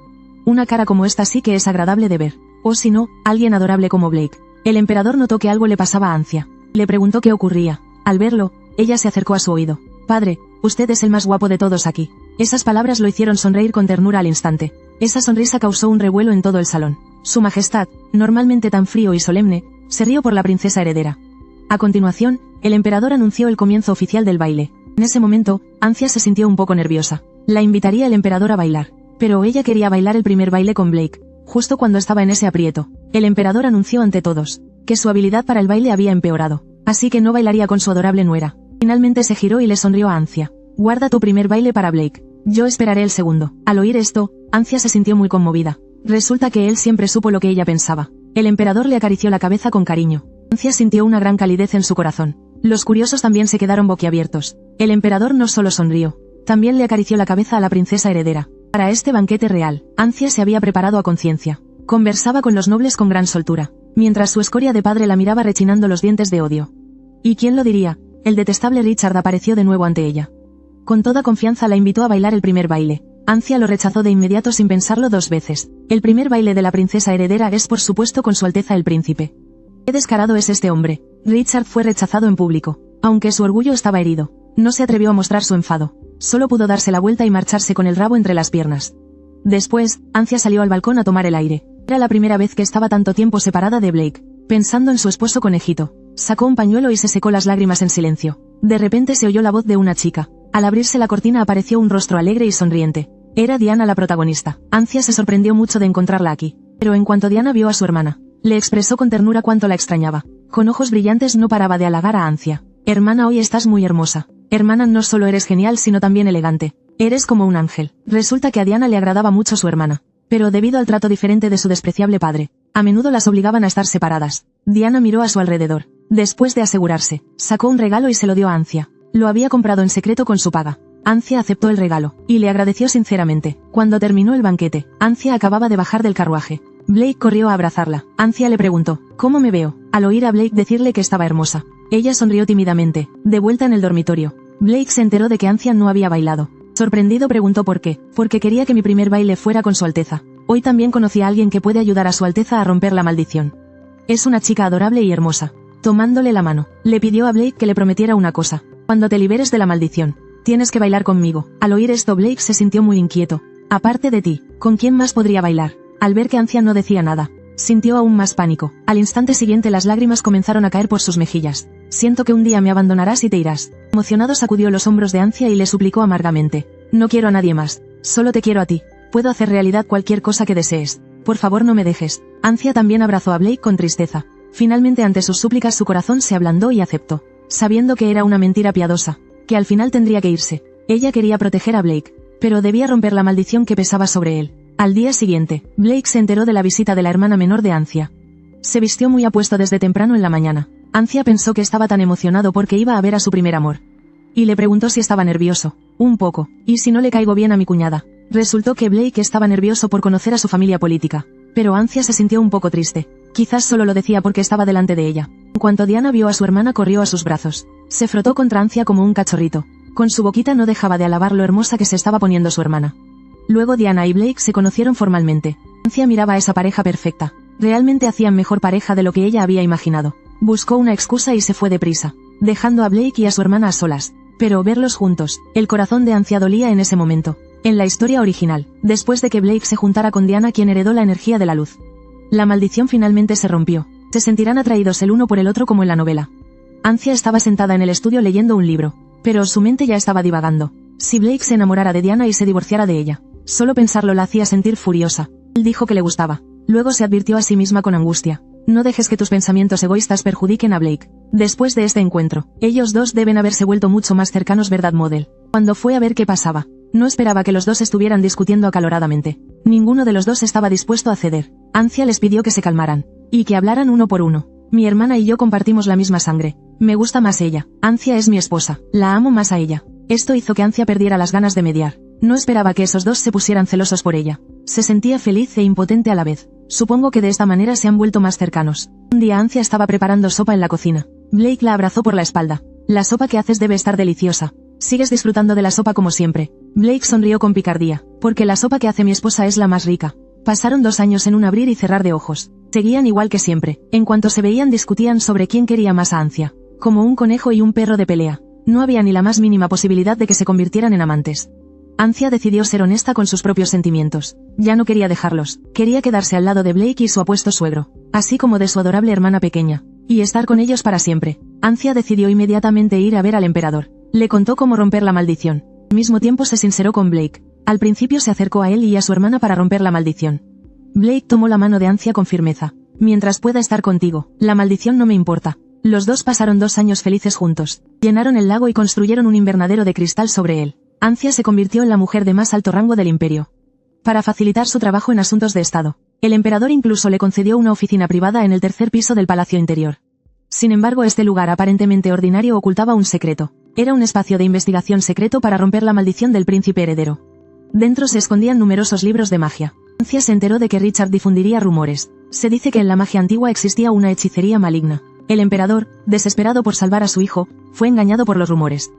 Una cara como esta sí que es agradable de ver. O si no, alguien adorable como Blake. El emperador notó que algo le pasaba a Ancia. Le preguntó qué ocurría. Al verlo, ella se acercó a su oído. «Padre, usted es el más guapo de todos aquí». Esas palabras lo hicieron sonreír con ternura al instante. Esa sonrisa causó un revuelo en todo el salón. Su Majestad, normalmente tan frío y solemne, se rió por la princesa heredera. A continuación, el emperador anunció el comienzo oficial del baile. En ese momento, Ancia se sintió un poco nerviosa. La invitaría el emperador a bailar. Pero ella quería bailar el primer baile con Blake. Justo cuando estaba en ese aprieto, el emperador anunció ante todos que su habilidad para el baile había empeorado. Así que no bailaría con su adorable nuera. Finalmente se giró y le sonrió a Ancia. «Guarda tu primer baile para Blake. Yo esperaré el segundo». Al oír esto, Ancia se sintió muy conmovida. Resulta que él siempre supo lo que ella pensaba. El emperador le acarició la cabeza con cariño. Ancia sintió una gran calidez en su corazón. Los curiosos también se quedaron boquiabiertos. El emperador no solo sonrió, también le acarició la cabeza a la princesa heredera. Para este banquete real, Ancia se había preparado a conciencia. Conversaba con los nobles con gran soltura, mientras su escoria de padre la miraba rechinando los dientes de odio. ¿Y quién lo diría? El detestable Richard apareció de nuevo ante ella. Con toda confianza la invitó a bailar el primer baile. Ancia lo rechazó de inmediato sin pensarlo 2 veces. El primer baile de la princesa heredera es por supuesto con su Alteza el Príncipe. Qué descarado es este hombre. Richard fue rechazado en público. Aunque su orgullo estaba herido, no se atrevió a mostrar su enfado. Solo pudo darse la vuelta y marcharse con el rabo entre las piernas. Después, Ancia salió al balcón a tomar el aire. Era la primera vez que estaba tanto tiempo separada de Blake. Pensando en su esposo conejito, sacó un pañuelo y se secó las lágrimas en silencio. De repente se oyó la voz de una chica. Al abrirse la cortina apareció un rostro alegre y sonriente. Era Diana la protagonista. Ancia se sorprendió mucho de encontrarla aquí. Pero en cuanto Diana vio a su hermana, le expresó con ternura cuánto la extrañaba. Con ojos brillantes no paraba de halagar a Ancia. Hermana, hoy estás muy hermosa. Hermana, no solo eres genial sino también elegante. Eres como un ángel. Resulta que a Diana le agradaba mucho su hermana. Pero debido al trato diferente de su despreciable padre, a menudo las obligaban a estar separadas. Diana miró a su alrededor. Después de asegurarse, sacó un regalo y se lo dio a Ancia. Lo había comprado en secreto con su paga. Ancia aceptó el regalo, y le agradeció sinceramente. Cuando terminó el banquete, Ancia acababa de bajar del carruaje. Blake corrió a abrazarla. Ancia le preguntó, ¿cómo me veo?, al oír a Blake decirle que estaba hermosa. Ella sonrió tímidamente. De vuelta en el dormitorio, Blake se enteró de que Ancia no había bailado. Sorprendido preguntó por qué. Porque quería que mi primer baile fuera con su Alteza. Hoy también conocí a alguien que puede ayudar a su Alteza a romper la maldición. Es una chica adorable y hermosa. Tomándole la mano, le pidió a Blake que le prometiera una cosa. Cuando te liberes de la maldición, tienes que bailar conmigo. Al oír esto Blake se sintió muy inquieto. Aparte de ti, ¿con quién más podría bailar? Al ver que Ancia no decía nada, sintió aún más pánico. Al instante siguiente las lágrimas comenzaron a caer por sus mejillas. Siento que un día me abandonarás y te irás. Emocionado sacudió los hombros de Ancia y le suplicó amargamente. No quiero a nadie más. Solo te quiero a ti. Puedo hacer realidad cualquier cosa que desees. Por favor no me dejes. Ancia también abrazó a Blake con tristeza. Finalmente ante sus súplicas su corazón se ablandó y aceptó. Sabiendo que era una mentira piadosa, que al final tendría que irse. Ella quería proteger a Blake, pero debía romper la maldición que pesaba sobre él. Al día siguiente, Blake se enteró de la visita de la hermana menor de Ancia. Se vistió muy apuesto desde temprano en la mañana. Ancia pensó que estaba tan emocionado porque iba a ver a su primer amor. Y le preguntó si estaba nervioso. Un poco. ¿Y si no le caigo bien a mi cuñada? Resultó que Blake estaba nervioso por conocer a su familia política. Pero Ancia se sintió un poco triste. Quizás solo lo decía porque estaba delante de ella. En cuanto Diana vio a su hermana corrió a sus brazos. Se frotó contra Ancia como un cachorrito. Con su boquita no dejaba de alabar lo hermosa que se estaba poniendo su hermana. Luego Diana y Blake se conocieron formalmente. Ancia miraba a esa pareja perfecta. Realmente hacían mejor pareja de lo que ella había imaginado. Buscó una excusa y se fue deprisa, dejando a Blake y a su hermana a solas. Pero verlos juntos, el corazón de Ancia dolía en ese momento. En la historia original, después de que Blake se juntara con Diana quien heredó la energía de la luz, la maldición finalmente se rompió. Se sentirán atraídos el uno por el otro como en la novela. Ancia estaba sentada en el estudio leyendo un libro, pero su mente ya estaba divagando. Si Blake se enamorara de Diana y se divorciara de ella, solo pensarlo la hacía sentir furiosa. Él dijo que le gustaba. Luego se advirtió a sí misma con angustia. No dejes que tus pensamientos egoístas perjudiquen a Blake. Después de este encuentro, ellos dos deben haberse vuelto mucho más cercanos, ¿verdad, Model? Cuando fue a ver qué pasaba, no esperaba que los dos estuvieran discutiendo acaloradamente. Ninguno de los dos estaba dispuesto a ceder. Ancia les pidió que se calmaran, y que hablaran uno por uno. Mi hermana y yo compartimos la misma sangre. Me gusta más ella. Ancia es mi esposa. La amo más a ella. Esto hizo que Ancia perdiera las ganas de mediar. No esperaba que esos dos se pusieran celosos por ella. Se sentía feliz e impotente a la vez. Supongo que de esta manera se han vuelto más cercanos. Un día Ancia estaba preparando sopa en la cocina. Blake la abrazó por la espalda. La sopa que haces debe estar deliciosa. Sigues disfrutando de la sopa como siempre. Blake sonrió con picardía. Porque la sopa que hace mi esposa es la más rica. Pasaron 2 años en un abrir y cerrar de ojos. Seguían igual que siempre. En cuanto se veían discutían sobre quién quería más a Ancia. Como un conejo y un perro de pelea. No había ni la más mínima posibilidad de que se convirtieran en amantes. Ancia decidió ser honesta con sus propios sentimientos. Ya no quería dejarlos. Quería quedarse al lado de Blake y su apuesto suegro, así como de su adorable hermana pequeña, y estar con ellos para siempre. Ancia decidió inmediatamente ir a ver al emperador. Le contó cómo romper la maldición. Al mismo tiempo se sinceró con Blake. Al principio se acercó a él y a su hermana para romper la maldición. Blake tomó la mano de Ancia con firmeza. Mientras pueda estar contigo, la maldición no me importa. Los dos pasaron 2 años felices juntos. Llenaron el lago y construyeron un invernadero de cristal sobre él. Ancia se convirtió en la mujer de más alto rango del imperio. Para facilitar su trabajo en asuntos de estado, el emperador incluso le concedió una oficina privada en el 3er piso del palacio interior. Sin embargo, este lugar aparentemente ordinario ocultaba un secreto. Era un espacio de investigación secreto para romper la maldición del príncipe heredero. Dentro se escondían numerosos libros de magia. Ancia se enteró de que Richard difundiría rumores. Se dice que en la magia antigua existía una hechicería maligna. El emperador, desesperado por salvar a su hijo, fue engañado por los rumores.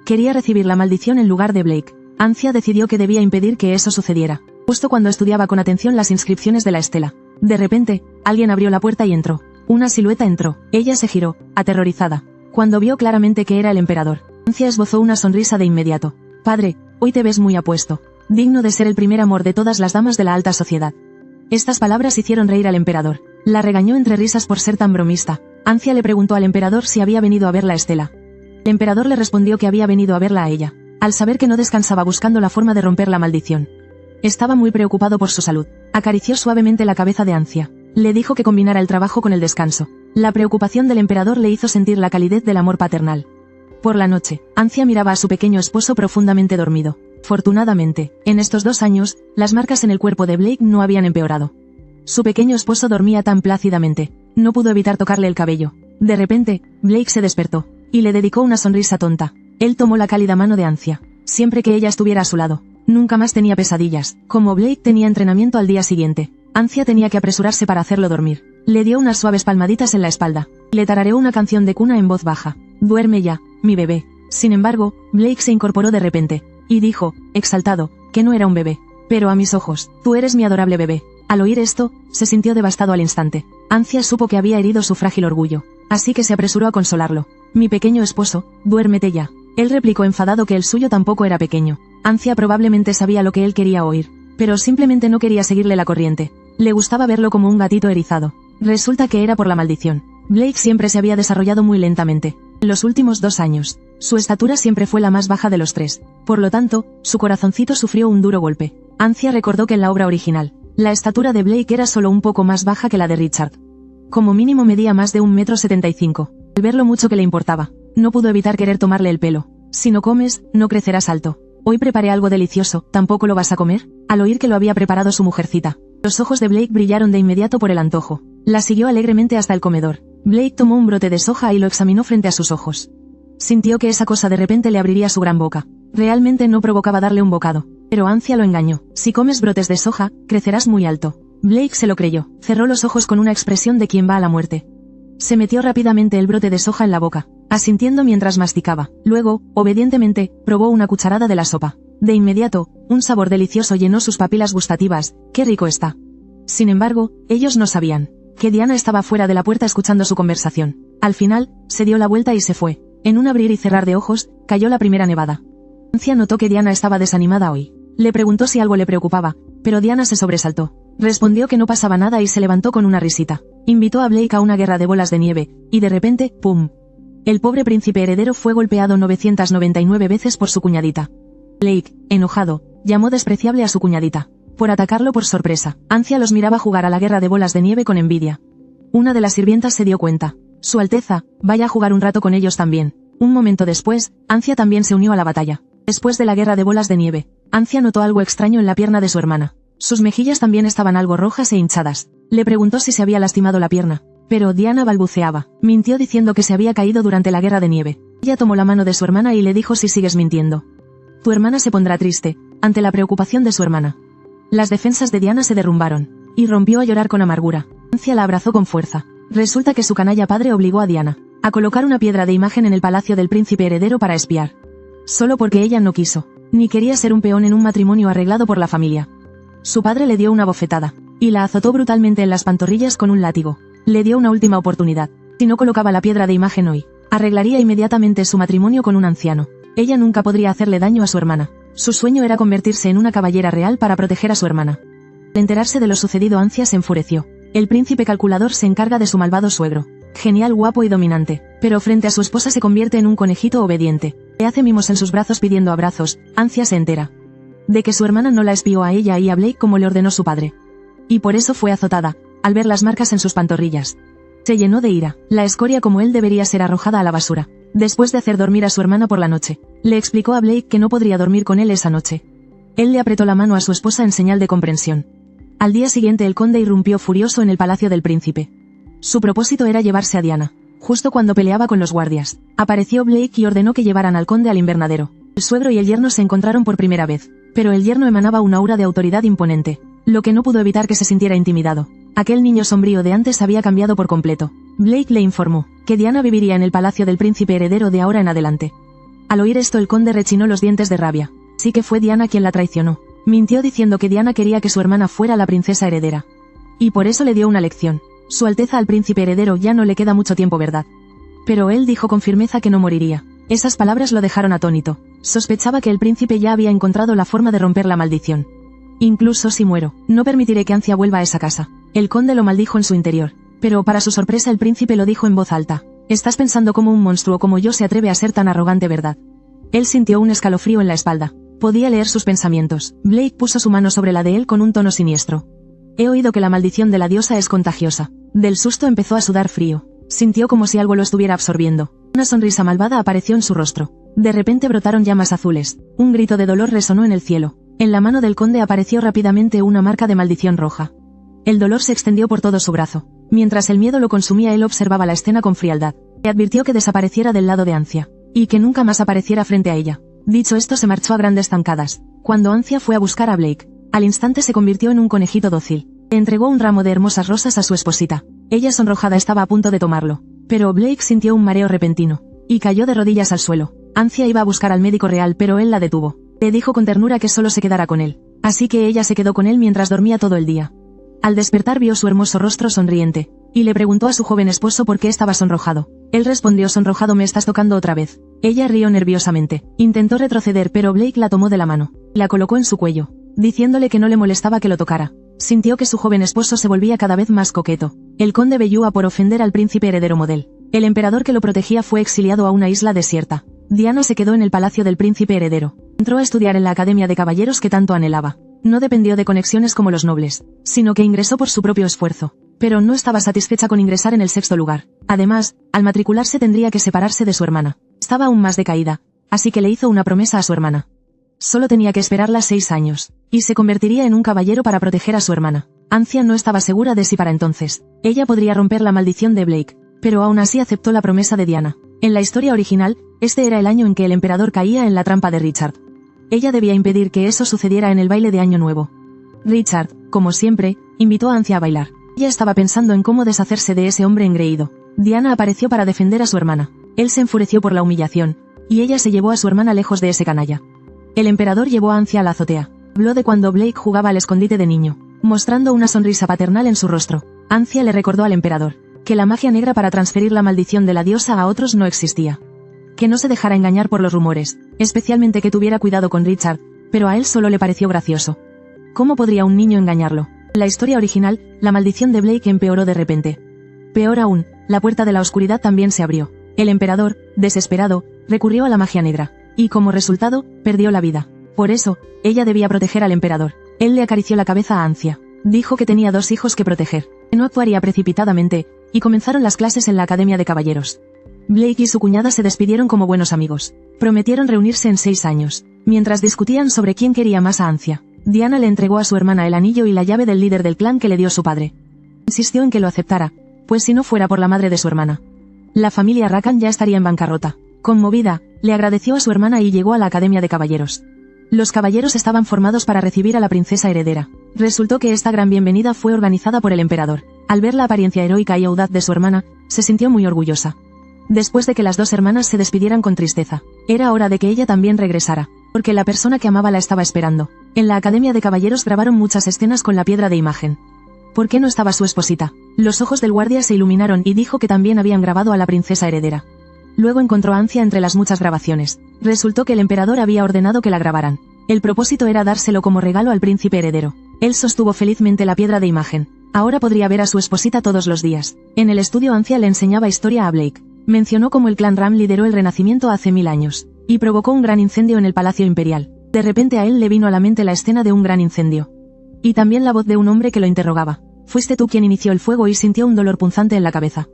Quería recibir la maldición en lugar de Blake. Ancia decidió que debía impedir que eso sucediera. Justo cuando estudiaba con atención las inscripciones de la estela. De repente, alguien abrió la puerta y entró. Una silueta entró. Ella se giró, aterrorizada. Cuando vio claramente que era el emperador, Ancia esbozó una sonrisa de inmediato. Padre, hoy te ves muy apuesto. Digno de ser el primer amor de todas las damas de la alta sociedad. Estas palabras hicieron reír al emperador. La regañó entre risas por ser tan bromista. Ancia le preguntó al emperador si había venido a verla a Estela. El emperador le respondió que había venido a verla a ella, al saber que no descansaba buscando la forma de romper la maldición. Estaba muy preocupado por su salud. Acarició suavemente la cabeza de Ancia. Le dijo que combinara el trabajo con el descanso. La preocupación del emperador le hizo sentir la calidez del amor paternal. Por la noche, Ancia miraba a su pequeño esposo profundamente dormido. Fortunadamente, en estos 2 años, las marcas en el cuerpo de Blake no habían empeorado. Su pequeño esposo dormía tan plácidamente. No pudo evitar tocarle el cabello. De repente, Blake se despertó, y le dedicó una sonrisa tonta. Él tomó la cálida mano de Ancia. Siempre que ella estuviera a su lado, nunca más tenía pesadillas. Como Blake tenía entrenamiento al día siguiente, Ancia tenía que apresurarse para hacerlo dormir. Le dio unas suaves palmaditas en la espalda. Le tarareó una canción de cuna en voz baja. Duerme ya, mi bebé. Sin embargo, Blake se incorporó de repente, y dijo, exaltado, que no era un bebé. Pero a mis ojos, tú eres mi adorable bebé. Al oír esto, se sintió devastado al instante. Ancia supo que había herido su frágil orgullo, así que se apresuró a consolarlo. Mi pequeño esposo, duérmete ya. Él replicó enfadado que el suyo tampoco era pequeño. Ancia probablemente sabía lo que él quería oír, pero simplemente no quería seguirle la corriente. Le gustaba verlo como un gatito erizado. Resulta que era por la maldición. Blake siempre se había desarrollado muy lentamente. En los últimos 2 años, su estatura siempre fue la más baja de los 3. Por lo tanto, su corazoncito sufrió un duro golpe. Ancia recordó que en la obra original, la estatura de Blake era solo un poco más baja que la de Richard. Como mínimo medía más de 1,75 m. Al ver lo mucho que le importaba, no pudo evitar querer tomarle el pelo. Si no comes, no crecerás alto. Hoy preparé algo delicioso, ¿tampoco lo vas a comer? Al oír que lo había preparado su mujercita, los ojos de Blake brillaron de inmediato por el antojo. La siguió alegremente hasta el comedor. Blake tomó un brote de soja y lo examinó frente a sus ojos. Sintió que esa cosa de repente le abriría su gran boca. Realmente no provocaba darle un bocado. Pero Ancia lo engañó. Si comes brotes de soja, crecerás muy alto. Blake se lo creyó. Cerró los ojos con una expresión de quien va a la muerte. Se metió rápidamente el brote de soja en la boca, asintiendo mientras masticaba. Luego, obedientemente, probó una cucharada de la sopa. De inmediato, un sabor delicioso llenó sus papilas gustativas. ¡Qué rico está! Sin embargo, ellos no sabían que Diana estaba fuera de la puerta escuchando su conversación. Al final, se dio la vuelta y se fue. En un abrir y cerrar de ojos, cayó la primera nevada. Ancia notó que Diana estaba desanimada hoy. Le preguntó si algo le preocupaba, pero Diana se sobresaltó. Respondió que no pasaba nada y se levantó con una risita. Invitó a Blake a una guerra de bolas de nieve, y de repente, ¡pum! El pobre príncipe heredero fue golpeado 999 veces por su cuñadita. Blake, enojado, llamó despreciable a su cuñadita por atacarlo por sorpresa. Ancia los miraba jugar a la guerra de bolas de nieve con envidia. Una de las sirvientas se dio cuenta. Su Alteza, vaya a jugar un rato con ellos también. Un momento después, Ancia también se unió a la batalla. Después de la guerra de bolas de nieve, Ancia notó algo extraño en la pierna de su hermana. Sus mejillas también estaban algo rojas e hinchadas. Le preguntó si se había lastimado la pierna. Pero Diana balbuceaba. Mintió diciendo que se había caído durante la guerra de nieve. Ella tomó la mano de su hermana y le dijo si sigues mintiendo. Tu hermana se pondrá triste, ante la preocupación de su hermana. Las defensas de Diana se derrumbaron, y rompió a llorar con amargura. Ancia la abrazó con fuerza. Resulta que su canalla padre obligó a Diana a colocar una piedra de imagen en el palacio del príncipe heredero para espiar. Solo porque ella no quiso, ni quería ser un peón en un matrimonio arreglado por la familia. Su padre le dio una bofetada, y la azotó brutalmente en las pantorrillas con un látigo. Le dio una última oportunidad. Si no colocaba la piedra de imagen hoy, arreglaría inmediatamente su matrimonio con un anciano. Ella nunca podría hacerle daño a su hermana. Su sueño era convertirse en una caballera real para proteger a su hermana. Al enterarse de lo sucedido, Ancia se enfureció. El príncipe calculador se encarga de su malvado suegro. Genial, guapo y dominante, pero frente a su esposa se convierte en un conejito obediente. Le hace mimos en sus brazos pidiendo abrazos. Ancia se entera de que su hermana no la espió a ella y a Blake como le ordenó su padre. Y por eso fue azotada, al ver las marcas en sus pantorrillas. Se llenó de ira. La escoria como él debería ser arrojada a la basura. Después de hacer dormir a su hermana por la noche, le explicó a Blake que no podría dormir con él esa noche. Él le apretó la mano a su esposa en señal de comprensión. Al día siguiente el conde irrumpió furioso en el palacio del príncipe. Su propósito era llevarse a Diana. Justo cuando peleaba con los guardias, apareció Blake y ordenó que llevaran al conde al invernadero. El suegro y el yerno se encontraron por primera vez, pero el yerno emanaba una aura de autoridad imponente. lo que no pudo evitar que se sintiera intimidado. Aquel niño sombrío de antes había cambiado por completo. Blake le informó que Diana viviría en el palacio del príncipe heredero de ahora en adelante. Al oír esto el conde rechinó los dientes de rabia. Sí que fue Diana quien la traicionó. Mintió diciendo que Diana quería que su hermana fuera la princesa heredera. Y por eso le dio una lección. Su Alteza al príncipe heredero ya no le queda mucho tiempo, ¿verdad? Pero él dijo con firmeza que no moriría. Esas palabras lo dejaron atónito. Sospechaba que el príncipe ya había encontrado la forma de romper la maldición. Incluso si muero, no permitiré que Ancia vuelva a esa casa. El conde lo maldijo en su interior. Pero para su sorpresa el príncipe lo dijo en voz alta. Estás pensando cómo un monstruo como yo se atreve a ser tan arrogante, ¿verdad? Él sintió un escalofrío en la espalda. Podía leer sus pensamientos. Blake puso su mano sobre la de él con un tono siniestro. He oído que la maldición de la diosa es contagiosa. Del susto empezó a sudar frío. Sintió como si algo lo estuviera absorbiendo. Una sonrisa malvada apareció en su rostro. De repente brotaron llamas azules. Un grito de dolor resonó en el cielo. En la mano del conde apareció rápidamente una marca de maldición roja. El dolor se extendió por todo su brazo. Mientras el miedo lo consumía, él observaba la escena con frialdad. Le advirtió que desapareciera del lado de Ancia. Y que nunca más apareciera frente a ella. Dicho esto, se marchó a grandes zancadas. Cuando Ancia fue a buscar a Blake, al instante se convirtió en un conejito dócil. Le entregó un ramo de hermosas rosas a su esposita. Ella, sonrojada, estaba a punto de tomarlo. Pero Blake sintió un mareo repentino. Y cayó de rodillas al suelo. Ancia iba a buscar al médico real, pero él la detuvo. Le dijo con ternura que solo se quedara con él. Así que ella se quedó con él mientras dormía todo el día. Al despertar vio su hermoso rostro sonriente. Y le preguntó a su joven esposo por qué estaba sonrojado. Él respondió sonrojado: me estás tocando otra vez. Ella rió nerviosamente. Intentó retroceder, pero Blake la tomó de la mano. La colocó en su cuello, diciéndole que no le molestaba que lo tocara. Sintió que su joven esposo se volvía cada vez más coqueto. El conde Bellúa por ofender al príncipe heredero Model. El emperador que lo protegía fue exiliado a una isla desierta. Diana se quedó en el palacio del príncipe heredero. Entró a estudiar en la academia de caballeros que tanto anhelaba. No dependió de conexiones como los nobles, sino que ingresó por su propio esfuerzo. Pero no estaba satisfecha con ingresar en el 6º lugar. Además, al matricularse tendría que separarse de su hermana. Estaba aún más decaída, así que le hizo una promesa a su hermana. Solo tenía que esperarla 6 años, y se convertiría en un caballero para proteger a su hermana. Ancia no estaba segura de si para entonces ella podría romper la maldición de Blake, pero aún así aceptó la promesa de Diana. En la historia original, este era el año en que el emperador caía en la trampa de Richard. Ella debía impedir que eso sucediera en el baile de Año Nuevo. Richard, como siempre, invitó a Ancia a bailar. Ella estaba pensando en cómo deshacerse de ese hombre engreído. Diana apareció para defender a su hermana. Él se enfureció por la humillación, y ella se llevó a su hermana lejos de ese canalla. El emperador llevó a Ancia a la azotea. Habló de cuando Blake jugaba al escondite de niño, mostrando una sonrisa paternal en su rostro. Ancia le recordó al emperador que la magia negra para transferir la maldición de la diosa a otros no existía. Que no se dejara engañar por los rumores, especialmente que tuviera cuidado con Richard, pero a él solo le pareció gracioso. ¿Cómo podría un niño engañarlo? En la historia original, la maldición de Blake empeoró de repente. Peor aún, la puerta de la oscuridad también se abrió. El emperador, desesperado, recurrió a la magia negra, y como resultado, perdió la vida. Por eso, ella debía proteger al emperador. Él le acarició la cabeza a Ancia. Dijo que tenía 2 hijos que proteger, que no actuaría precipitadamente, y comenzaron las clases en la Academia de Caballeros. Blake y su cuñada se despidieron como buenos amigos. Prometieron reunirse en 6 años. Mientras discutían sobre quién quería más a Ancia, Diana le entregó a su hermana el anillo y la llave del líder del clan que le dio su padre. Insistió en que lo aceptara, pues si no fuera por la madre de su hermana, la familia Rakan ya estaría en bancarrota. Conmovida, le agradeció a su hermana y llegó a la Academia de Caballeros. Los caballeros estaban formados para recibir a la princesa heredera. Resultó que esta gran bienvenida fue organizada por el emperador. Al ver la apariencia heroica y audaz de su hermana, se sintió muy orgullosa. Después de que las 2 hermanas se despidieran con tristeza, era hora de que ella también regresara, porque la persona que amaba la estaba esperando. En la Academia de Caballeros grabaron muchas escenas con la piedra de imagen. ¿Por qué no estaba su esposita? Los ojos del guardia se iluminaron y dijo que también habían grabado a la princesa heredera. Luego encontró a Ancia entre las muchas grabaciones. Resultó que el emperador había ordenado que la grabaran. El propósito era dárselo como regalo al príncipe heredero. Él sostuvo felizmente la piedra de imagen. Ahora podría ver a su esposita todos los días. En el estudio Ancia le enseñaba historia a Blake. Mencionó cómo el clan Ram lideró el renacimiento hace 1000 años, y provocó un gran incendio en el Palacio Imperial. De repente a él le vino a la mente la escena de un gran incendio. Y también la voz de un hombre que lo interrogaba. Fuiste tú quien inició el fuego, y sintió un dolor punzante en la cabeza.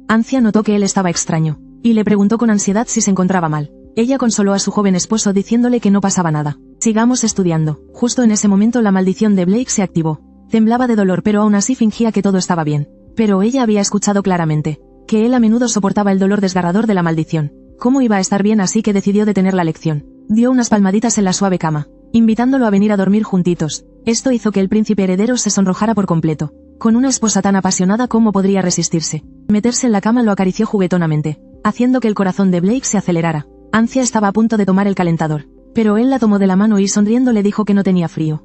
Ancia notó que él estaba extraño, y le preguntó con ansiedad si se encontraba mal. Ella consoló a su joven esposo diciéndole que no pasaba nada. Sigamos estudiando. Justo en ese momento la maldición de Blake se activó. Temblaba de dolor, pero aún así fingía que todo estaba bien. Pero ella había escuchado claramente que él a menudo soportaba el dolor desgarrador de la maldición. ¿Cómo iba a estar bien? Así que decidió detener la lección. Dio unas palmaditas en la suave cama, invitándolo a venir a dormir juntitos. Esto hizo que el príncipe heredero se sonrojara por completo. Con una esposa tan apasionada, ¿cómo podría resistirse? Meterse en la cama lo acarició juguetonamente, haciendo que el corazón de Blake se acelerara. Ancia estaba a punto de tomar el calentador, pero él la tomó de la mano y sonriendo le dijo que no tenía frío.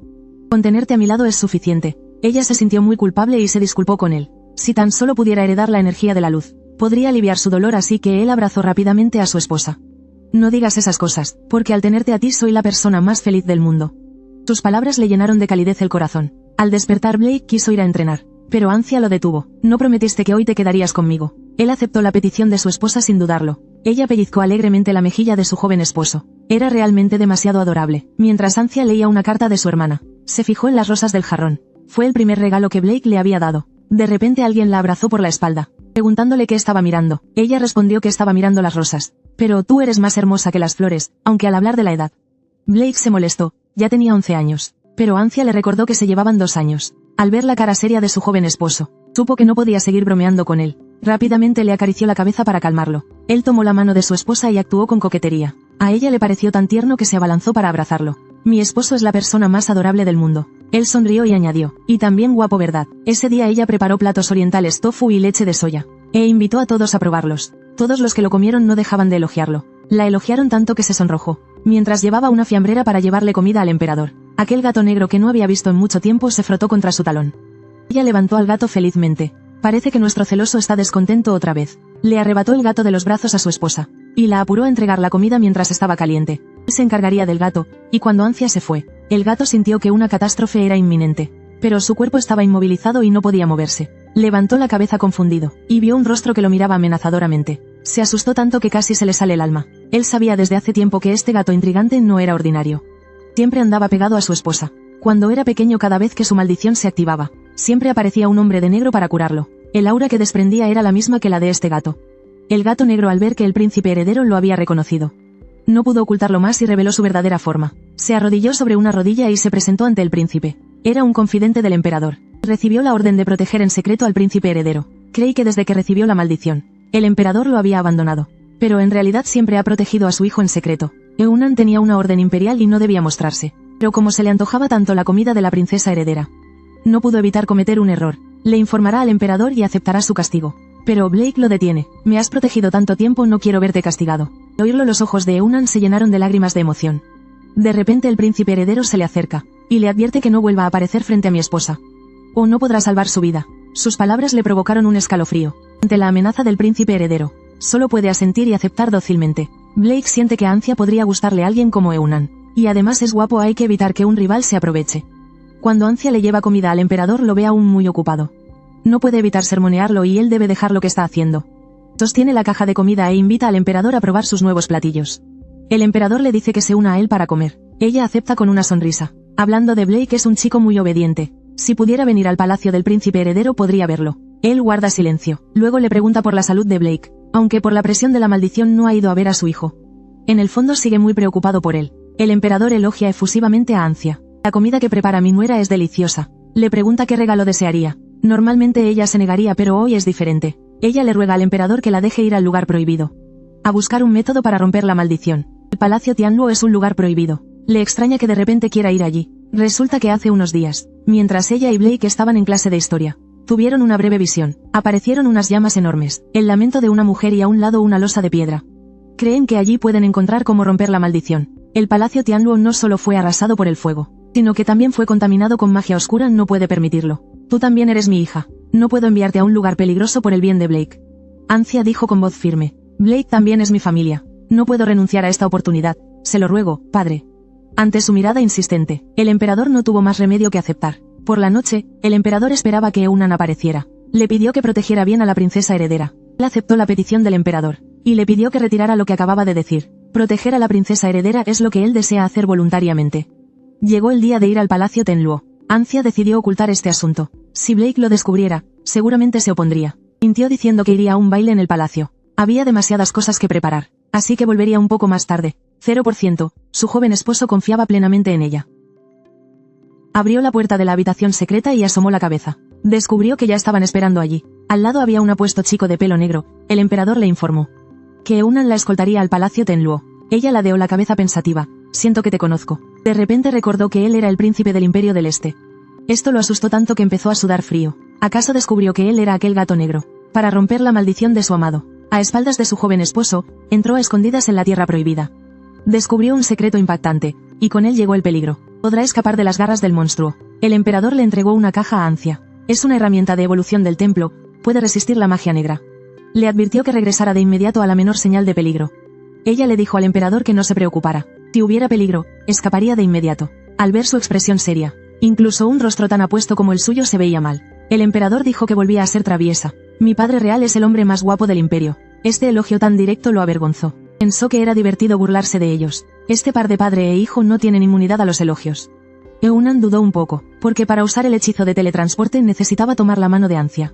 Con tenerte a mi lado es suficiente. Ella se sintió muy culpable y se disculpó con él. Si tan solo pudiera heredar la energía de la luz, podría aliviar su dolor, así que él abrazó rápidamente a su esposa. No digas esas cosas, porque al tenerte a ti soy la persona más feliz del mundo. Sus palabras le llenaron de calidez el corazón. Al despertar Blake quiso ir a entrenar, pero Ancia lo detuvo. No prometiste que hoy te quedarías conmigo. Él aceptó la petición de su esposa sin dudarlo. Ella pellizcó alegremente la mejilla de su joven esposo. Era realmente demasiado adorable. Mientras Ancia leía una carta de su hermana, se fijó en las rosas del jarrón. Fue el primer regalo que Blake le había dado. De repente alguien la abrazó por la espalda, preguntándole qué estaba mirando. Ella respondió que estaba mirando las rosas. Pero tú eres más hermosa que las flores, aunque al hablar de la edad. Blake se molestó. Ya tenía 11 años. Pero Ancia le recordó que se llevaban 2 años. Al ver la cara seria de su joven esposo, supo que no podía seguir bromeando con él. Rápidamente le acarició la cabeza para calmarlo. Él tomó la mano de su esposa y actuó con coquetería. A ella le pareció tan tierno que se abalanzó para abrazarlo. Mi esposo es la persona más adorable del mundo. Él sonrió y añadió, y también guapo, ¿verdad? Ese día ella preparó platos orientales, tofu y leche de soya. E invitó a todos a probarlos. Todos los que lo comieron no dejaban de elogiarlo. La elogiaron tanto que se sonrojó, mientras llevaba una fiambrera para llevarle comida al emperador. Aquel gato negro que no había visto en mucho tiempo se frotó contra su talón. Ella levantó al gato felizmente. Parece que nuestro celoso está descontento otra vez. Le arrebató el gato de los brazos a su esposa, y la apuró a entregar la comida mientras estaba caliente. Él se encargaría del gato, y cuando Ancia se fue, el gato sintió que una catástrofe era inminente. Pero su cuerpo estaba inmovilizado y no podía moverse. Levantó la cabeza confundido, y vio un rostro que lo miraba amenazadoramente. Se asustó tanto que casi se le sale el alma. Él sabía desde hace tiempo que este gato intrigante no era ordinario. Siempre andaba pegado a su esposa. Cuando era pequeño, cada vez que su maldición se activaba, siempre aparecía un hombre de negro para curarlo. El aura que desprendía era la misma que la de este gato. El gato negro, al ver que el príncipe heredero lo había reconocido, no pudo ocultarlo más y reveló su verdadera forma. Se arrodilló sobre una rodilla y se presentó ante el príncipe. Era un confidente del emperador. Recibió la orden de proteger en secreto al príncipe heredero. Creí que desde que recibió la maldición, el emperador lo había abandonado. Pero en realidad siempre ha protegido a su hijo en secreto. Eunan tenía una orden imperial y no debía mostrarse. Pero como se le antojaba tanto la comida de la princesa heredera, no pudo evitar cometer un error. Le informará al emperador y aceptará su castigo. Pero Blake lo detiene. Me has protegido tanto tiempo, no quiero verte castigado. Al oírlo, los ojos de Eunan se llenaron de lágrimas de emoción. De repente el príncipe heredero se le acerca, y le advierte que no vuelva a aparecer frente a mi esposa, o no podrá salvar su vida. Sus palabras le provocaron un escalofrío. Ante la amenaza del príncipe heredero, solo puede asentir y aceptar dócilmente. Blake siente que a Ancia podría gustarle a alguien como Eunan. Y además es guapo, hay que evitar que un rival se aproveche. Cuando Ancia le lleva comida al emperador lo ve aún muy ocupado. No puede evitar sermonearlo y él debe dejar lo que está haciendo. Sostiene la caja de comida e invita al emperador a probar sus nuevos platillos. El emperador le dice que se una a él para comer. Ella acepta con una sonrisa. Hablando de Blake, es un chico muy obediente. Si pudiera venir al palacio del príncipe heredero podría verlo. Él guarda silencio. Luego le pregunta por la salud de Blake, aunque por la presión de la maldición no ha ido a ver a su hijo. En el fondo sigue muy preocupado por él. El emperador elogia efusivamente a Ancia. La comida que prepara mi nuera es deliciosa. Le pregunta qué regalo desearía. Normalmente ella se negaría, pero hoy es diferente. Ella le ruega al emperador que la deje ir al lugar prohibido, a buscar un método para romper la maldición. El Palacio Tianluo es un lugar prohibido. Le extraña que de repente quiera ir allí. Resulta que hace unos días, mientras ella y Blake estaban en clase de historia, tuvieron una breve visión. Aparecieron unas llamas enormes, el lamento de una mujer y a un lado una losa de piedra. Creen que allí pueden encontrar cómo romper la maldición. El Palacio Tianluo no solo fue arrasado por el fuego, sino que también fue contaminado con magia oscura. No puede permitirlo. Tú también eres mi hija. No puedo enviarte a un lugar peligroso por el bien de Blake. Ancia dijo con voz firme. Blake también es mi familia. No puedo renunciar a esta oportunidad. Se lo ruego, padre. Ante su mirada insistente, el emperador no tuvo más remedio que aceptar. Por la noche, el emperador esperaba que Eunan apareciera. Le pidió que protegiera bien a la princesa heredera. Él aceptó la petición del emperador, y le pidió que retirara lo que acababa de decir. Proteger a la princesa heredera es lo que él desea hacer voluntariamente. Llegó el día de ir al Palacio Tianluo. Ancia decidió ocultar este asunto. Si Blake lo descubriera, seguramente se opondría. Mintió diciendo que iría a un baile en el palacio. Había demasiadas cosas que preparar, así que volvería un poco más tarde. 0%, su joven esposo confiaba plenamente en ella. Abrió la puerta de la habitación secreta y asomó la cabeza. Descubrió que ya estaban esperando allí. Al lado había un apuesto chico de pelo negro. El emperador le informó que Eunan la escoltaría al Palacio Tianluo. Ella ladeó la cabeza pensativa. siento que te conozco. De repente recordó que él era el príncipe del Imperio del Este. Esto lo asustó tanto que empezó a sudar frío. ¿Acaso descubrió que él era aquel gato negro? Para romper la maldición de su amado, a espaldas de su joven esposo, entró a escondidas en la Tierra Prohibida. Descubrió un secreto impactante, y con él llegó el peligro. Podrá escapar de las garras del monstruo. El emperador le entregó una caja a Ancia. Es una herramienta de evolución del templo, puede resistir la magia negra. Le advirtió que regresara de inmediato a la menor señal de peligro. Ella le dijo al emperador que no se preocupara. Si hubiera peligro, escaparía de inmediato. Al ver su expresión seria, incluso un rostro tan apuesto como el suyo se veía mal. El emperador dijo que volvía a ser traviesa. Mi padre real es el hombre más guapo del imperio. Este elogio tan directo lo avergonzó. Pensó que era divertido burlarse de ellos. Este par de padre e hijo no tienen inmunidad a los elogios. Eunan dudó un poco, porque para usar el hechizo de teletransporte necesitaba tomar la mano de Ancia.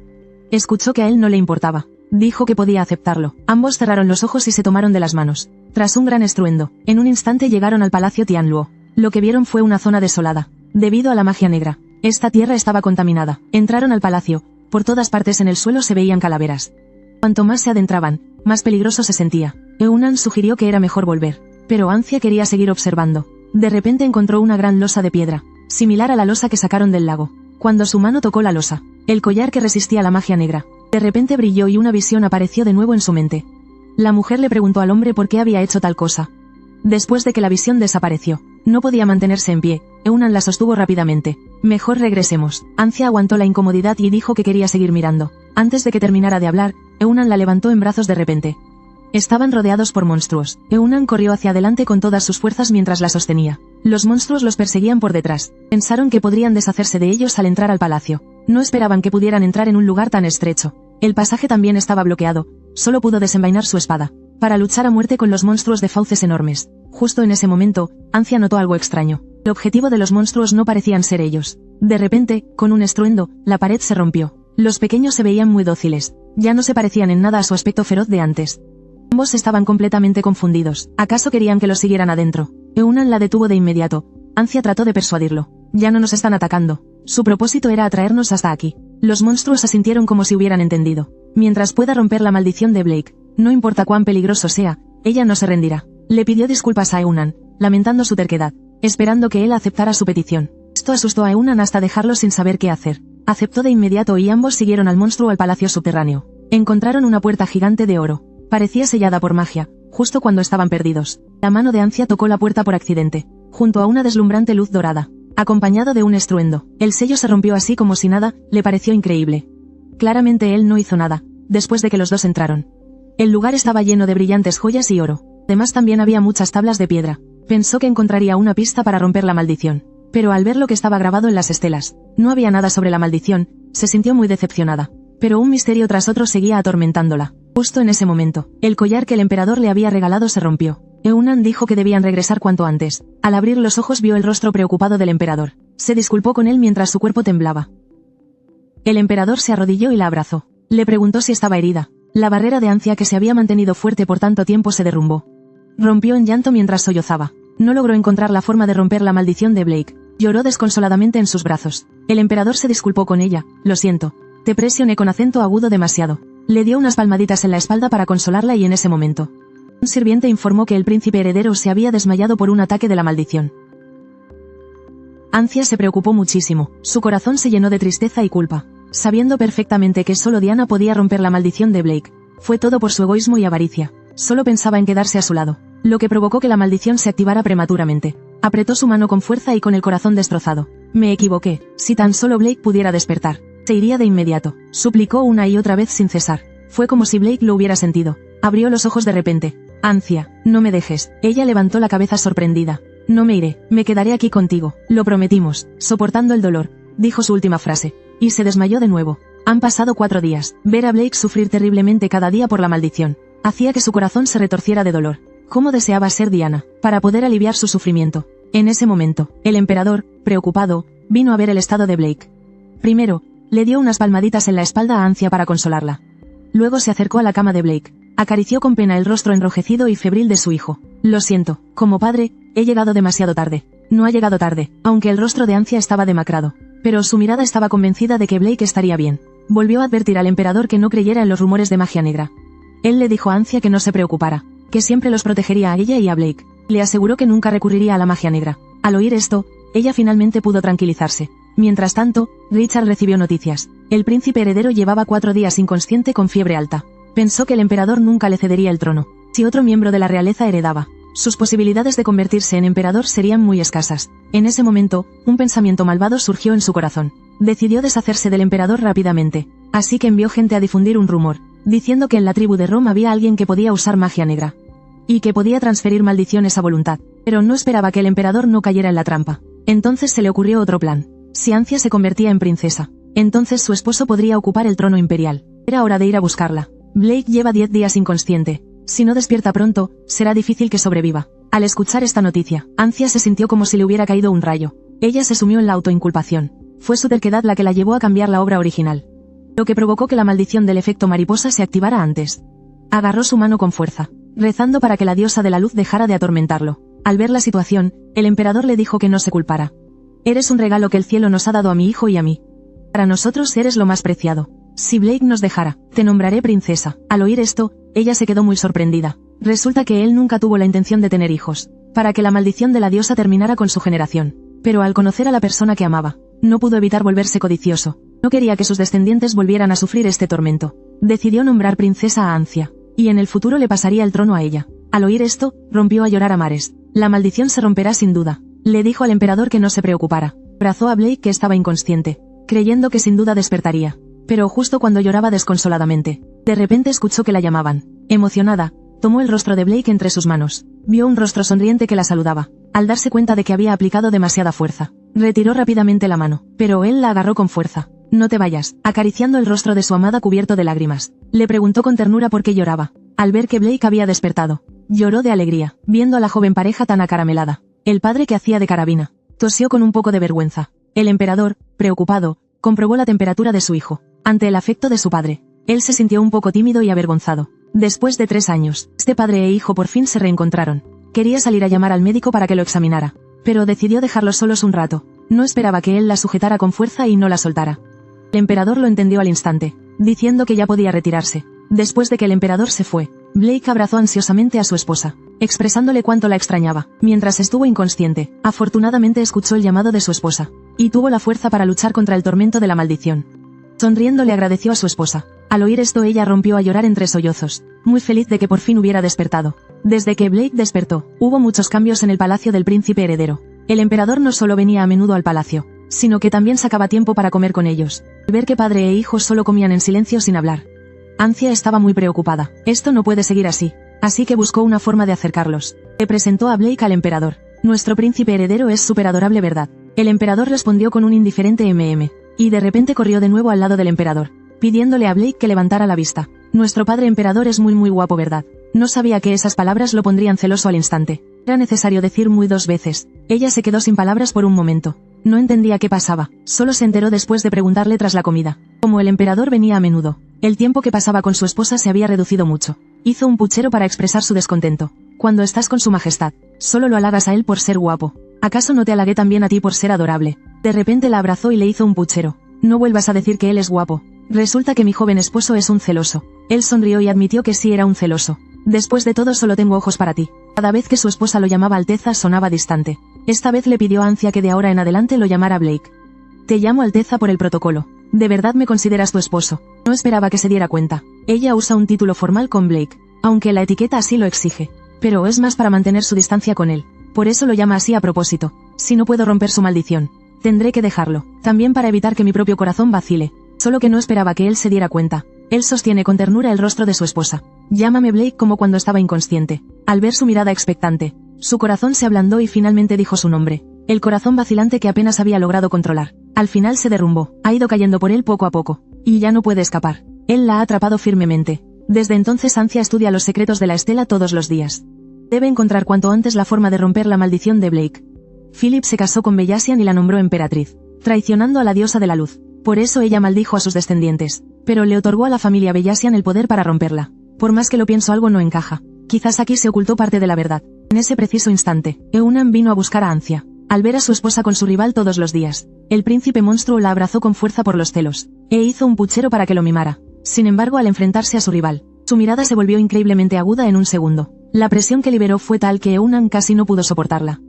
Escuchó que a él no le importaba. Dijo que podía aceptarlo. Ambos cerraron los ojos y se tomaron de las manos. Tras un gran estruendo, en un instante llegaron al palacio Tianluo. Lo que vieron fue una zona desolada, debido a la magia negra. Esta tierra estaba contaminada. Entraron al palacio. Por todas partes en el suelo se veían calaveras. Cuanto más se adentraban, más peligroso se sentía. Eunan sugirió que era mejor volver. Pero Ancia quería seguir observando. De repente encontró una gran losa de piedra, similar a la losa que sacaron del lago. Cuando su mano tocó la losa, el collar que resistía la magia negra, de repente brilló y una visión apareció de nuevo en su mente. La mujer le preguntó al hombre por qué había hecho tal cosa. Después de que la visión desapareció, no podía mantenerse en pie. Eunan la sostuvo rápidamente. Mejor regresemos. Ancia aguantó la incomodidad y dijo que quería seguir mirando. Antes de que terminara de hablar, Eunan la levantó en brazos de repente. Estaban rodeados por monstruos. Eunan corrió hacia adelante con todas sus fuerzas mientras la sostenía. Los monstruos los perseguían por detrás. Pensaron que podrían deshacerse de ellos al entrar al palacio. No esperaban que pudieran entrar en un lugar tan estrecho. El pasaje también estaba bloqueado. Solo pudo desenvainar su espada para luchar a muerte con los monstruos de fauces enormes. Justo en ese momento, Ancia notó algo extraño. El objetivo de los monstruos no parecían ser ellos. De repente, con un estruendo, la pared se rompió. Los pequeños se veían muy dóciles. Ya no se parecían en nada a su aspecto feroz de antes. Ambos estaban completamente confundidos. ¿Acaso querían que los siguieran adentro? Eunan la detuvo de inmediato. Ancia trató de persuadirlo. Ya no nos están atacando. Su propósito era atraernos hasta aquí. Los monstruos asintieron como si hubieran entendido. Mientras pueda romper la maldición de Blake, no importa cuán peligroso sea, ella no se rendirá. Le pidió disculpas a Eunan, lamentando su terquedad, esperando que él aceptara su petición. Esto asustó a Eunan hasta dejarlo sin saber qué hacer. Aceptó de inmediato y ambos siguieron al monstruo al palacio subterráneo. Encontraron una puerta gigante de oro. Parecía sellada por magia, justo cuando estaban perdidos. La mano de Ancia tocó la puerta por accidente, junto a una deslumbrante luz dorada, acompañado de un estruendo. El sello se rompió así como si nada, le pareció increíble. Claramente él no hizo nada, después de que los dos entraron. El lugar estaba lleno de brillantes joyas y oro. Además también había muchas tablas de piedra. Pensó que encontraría una pista para romper la maldición. Pero al ver lo que estaba grabado en las estelas, no había nada sobre la maldición, se sintió muy decepcionada. Pero un misterio tras otro seguía atormentándola. Justo en ese momento, el collar que el emperador le había regalado se rompió. Eunan dijo que debían regresar cuanto antes. Al abrir los ojos vio el rostro preocupado del emperador. Se disculpó con él mientras su cuerpo temblaba. El emperador se arrodilló y la abrazó. Le preguntó si estaba herida. La barrera de Ancia que se había mantenido fuerte por tanto tiempo se derrumbó. Rompió en llanto mientras sollozaba. No logró encontrar la forma de romper la maldición de Blake. Lloró desconsoladamente en sus brazos. El emperador se disculpó con ella. Lo siento. Te presioné con acento agudo demasiado. Le dio unas palmaditas en la espalda para consolarla y en ese momento, un sirviente informó que el príncipe heredero se había desmayado por un ataque de la maldición. Ancia se preocupó muchísimo. Su corazón se llenó de tristeza y culpa. Sabiendo perfectamente que solo Diana podía romper la maldición de Blake. Fue todo por su egoísmo y avaricia. Solo pensaba en quedarse a su lado, lo que provocó que la maldición se activara prematuramente. Apretó su mano con fuerza y con el corazón destrozado. Me equivoqué. Si tan solo Blake pudiera despertar, se iría de inmediato. Suplicó una y otra vez sin cesar. Fue como si Blake lo hubiera sentido. Abrió los ojos de repente. Ancia, no me dejes. Ella levantó la cabeza sorprendida. No me iré, me quedaré aquí contigo. Lo prometimos. Soportando el dolor, dijo su última frase. Y se desmayó de nuevo. Han pasado 4 días. Ver a Blake sufrir terriblemente cada día por la maldición hacía que su corazón se retorciera de dolor. Cómo deseaba ser Diana, para poder aliviar su sufrimiento. En ese momento, el emperador, preocupado, vino a ver el estado de Blake. Primero, le dio unas palmaditas en la espalda a Ancia para consolarla. Luego se acercó a la cama de Blake. Acarició con pena el rostro enrojecido y febril de su hijo. Lo siento, como padre, he llegado demasiado tarde. No ha llegado tarde, aunque el rostro de Ancia estaba demacrado. Pero su mirada estaba convencida de que Blake estaría bien. Volvió a advertir al emperador que no creyera en los rumores de magia negra. Él le dijo a Ancia que no se preocupara, que siempre los protegería a ella y a Blake. Le aseguró que nunca recurriría a la magia negra. Al oír esto, ella finalmente pudo tranquilizarse. Mientras tanto, Richard recibió noticias. El príncipe heredero llevaba 4 días inconsciente con fiebre alta. Pensó que el emperador nunca le cedería el trono. Si otro miembro de la realeza heredaba, sus posibilidades de convertirse en emperador serían muy escasas. En ese momento, un pensamiento malvado surgió en su corazón. Decidió deshacerse del emperador rápidamente. Así que envió gente a difundir un rumor, diciendo que en la tribu de Rom había alguien que podía usar magia negra. Y que podía transferir maldiciones a voluntad. Pero no esperaba que el emperador no cayera en la trampa. Entonces se le ocurrió otro plan. Si Ancia se convertía en princesa, entonces su esposo podría ocupar el trono imperial. Era hora de ir a buscarla. Blake lleva 10 días inconsciente. Si no despierta pronto, será difícil que sobreviva. Al escuchar esta noticia, Ancia se sintió como si le hubiera caído un rayo. Ella se sumió en la autoinculpación. Fue su terquedad la que la llevó a cambiar la obra original, lo que provocó que la maldición del efecto mariposa se activara antes. Agarró su mano con fuerza, rezando para que la diosa de la luz dejara de atormentarlo. Al ver la situación, el emperador le dijo que no se culpara. Eres un regalo que el cielo nos ha dado a mi hijo y a mí. Para nosotros eres lo más preciado. Si Blake nos dejara, te nombraré princesa. Al oír esto, ella se quedó muy sorprendida. Resulta que él nunca tuvo la intención de tener hijos, para que la maldición de la diosa terminara con su generación. Pero al conocer a la persona que amaba, no pudo evitar volverse codicioso. No quería que sus descendientes volvieran a sufrir este tormento. Decidió nombrar princesa a Ancia, y en el futuro le pasaría el trono a ella. Al oír esto, rompió a llorar a mares. La maldición se romperá sin duda. Le dijo al emperador que no se preocupara. Abrazó a Blake, que estaba inconsciente, creyendo que sin duda despertaría. Pero justo cuando lloraba desconsoladamente, de repente escuchó que la llamaban. Emocionada, tomó el rostro de Blake entre sus manos. Vio un rostro sonriente que la saludaba. Al darse cuenta de que había aplicado demasiada fuerza, retiró rápidamente la mano, pero él la agarró con fuerza. No te vayas, acariciando el rostro de su amada cubierto de lágrimas. Le preguntó con ternura por qué lloraba. Al ver que Blake había despertado, lloró de alegría, viendo a la joven pareja tan acaramelada. El padre, que hacía de carabina, tosió con un poco de vergüenza. El emperador, preocupado, comprobó la temperatura de su hijo. Ante el afecto de su padre, él se sintió un poco tímido y avergonzado. Después de 3 años, este padre e hijo por fin se reencontraron. Quería salir a llamar al médico para que lo examinara, pero decidió dejarlos solos un rato. No esperaba que él la sujetara con fuerza y no la soltara. El emperador lo entendió al instante, diciendo que ya podía retirarse. Después de que el emperador se fue, Blake abrazó ansiosamente a su esposa, expresándole cuánto la extrañaba. Mientras estuvo inconsciente, afortunadamente escuchó el llamado de su esposa, y tuvo la fuerza para luchar contra el tormento de la maldición. Sonriendo le agradeció a su esposa. Al oír esto ella rompió a llorar entre sollozos, muy feliz de que por fin hubiera despertado. Desde que Blake despertó, hubo muchos cambios en el palacio del príncipe heredero. El emperador no solo venía a menudo al palacio, sino que también sacaba tiempo para comer con ellos. Al ver que padre e hijo solo comían en silencio sin hablar, Ancia estaba muy preocupada. Esto no puede seguir así. Así que buscó una forma de acercarlos. Le presentó a Blake al emperador. Nuestro príncipe heredero es súper adorable, ¿verdad? El emperador respondió con un indiferente y de repente corrió de nuevo al lado del emperador, pidiéndole a Blake que levantara la vista. Nuestro padre emperador es muy guapo, ¿verdad? No sabía que esas palabras lo pondrían celoso al instante. Era necesario decir muy 2 veces. Ella se quedó sin palabras por un momento. No entendía qué pasaba. Solo se enteró después de preguntarle tras la comida. Como el emperador venía a menudo, el tiempo que pasaba con su esposa se había reducido mucho. Hizo un puchero para expresar su descontento. Cuando estás con su majestad, solo lo halagas a él por ser guapo. ¿Acaso no te halagué también a ti por ser adorable? De repente la abrazó y le hizo un puchero. No vuelvas a decir que él es guapo. Resulta que mi joven esposo es un celoso. Él sonrió y admitió que sí era un celoso. Después de todo solo tengo ojos para ti. Cada vez que su esposa lo llamaba Alteza sonaba distante. Esta vez le pidió a Ancia que de ahora en adelante lo llamara Blake. Te llamo Alteza por el protocolo. ¿De verdad me consideras tu esposo? No esperaba que se diera cuenta. Ella usa un título formal con Blake, aunque la etiqueta así lo exige. Pero es más para mantener su distancia con él. Por eso lo llama así a propósito. Si no puedo romper su maldición, tendré que dejarlo. También para evitar que mi propio corazón vacile. Solo que no esperaba que él se diera cuenta. Él sostiene con ternura el rostro de su esposa. Llámame Blake, como cuando estaba inconsciente. Al ver su mirada expectante, su corazón se ablandó y finalmente dijo su nombre. El corazón vacilante que apenas había logrado controlar, al final se derrumbó. Ha ido cayendo por él poco a poco. Y ya no puede escapar. Él la ha atrapado firmemente. Desde entonces Ancia estudia los secretos de la estela todos los días. Debe encontrar cuanto antes la forma de romper la maldición de Blake. Philip se casó con Bellasian y la nombró emperatriz, traicionando a la diosa de la luz. Por eso ella maldijo a sus descendientes, pero le otorgó a la familia Bellasian el poder para romperla. Por más que lo pienso, algo no encaja. Quizás aquí se ocultó parte de la verdad. En ese preciso instante, Eunan vino a buscar a Ancia. Al ver a su esposa con su rival todos los días, el príncipe monstruo la abrazó con fuerza por los celos, e hizo un puchero para que lo mimara. Sin embargo, al enfrentarse a su rival, su mirada se volvió increíblemente aguda en un segundo. La presión que liberó fue tal que Eunan casi no pudo soportarla.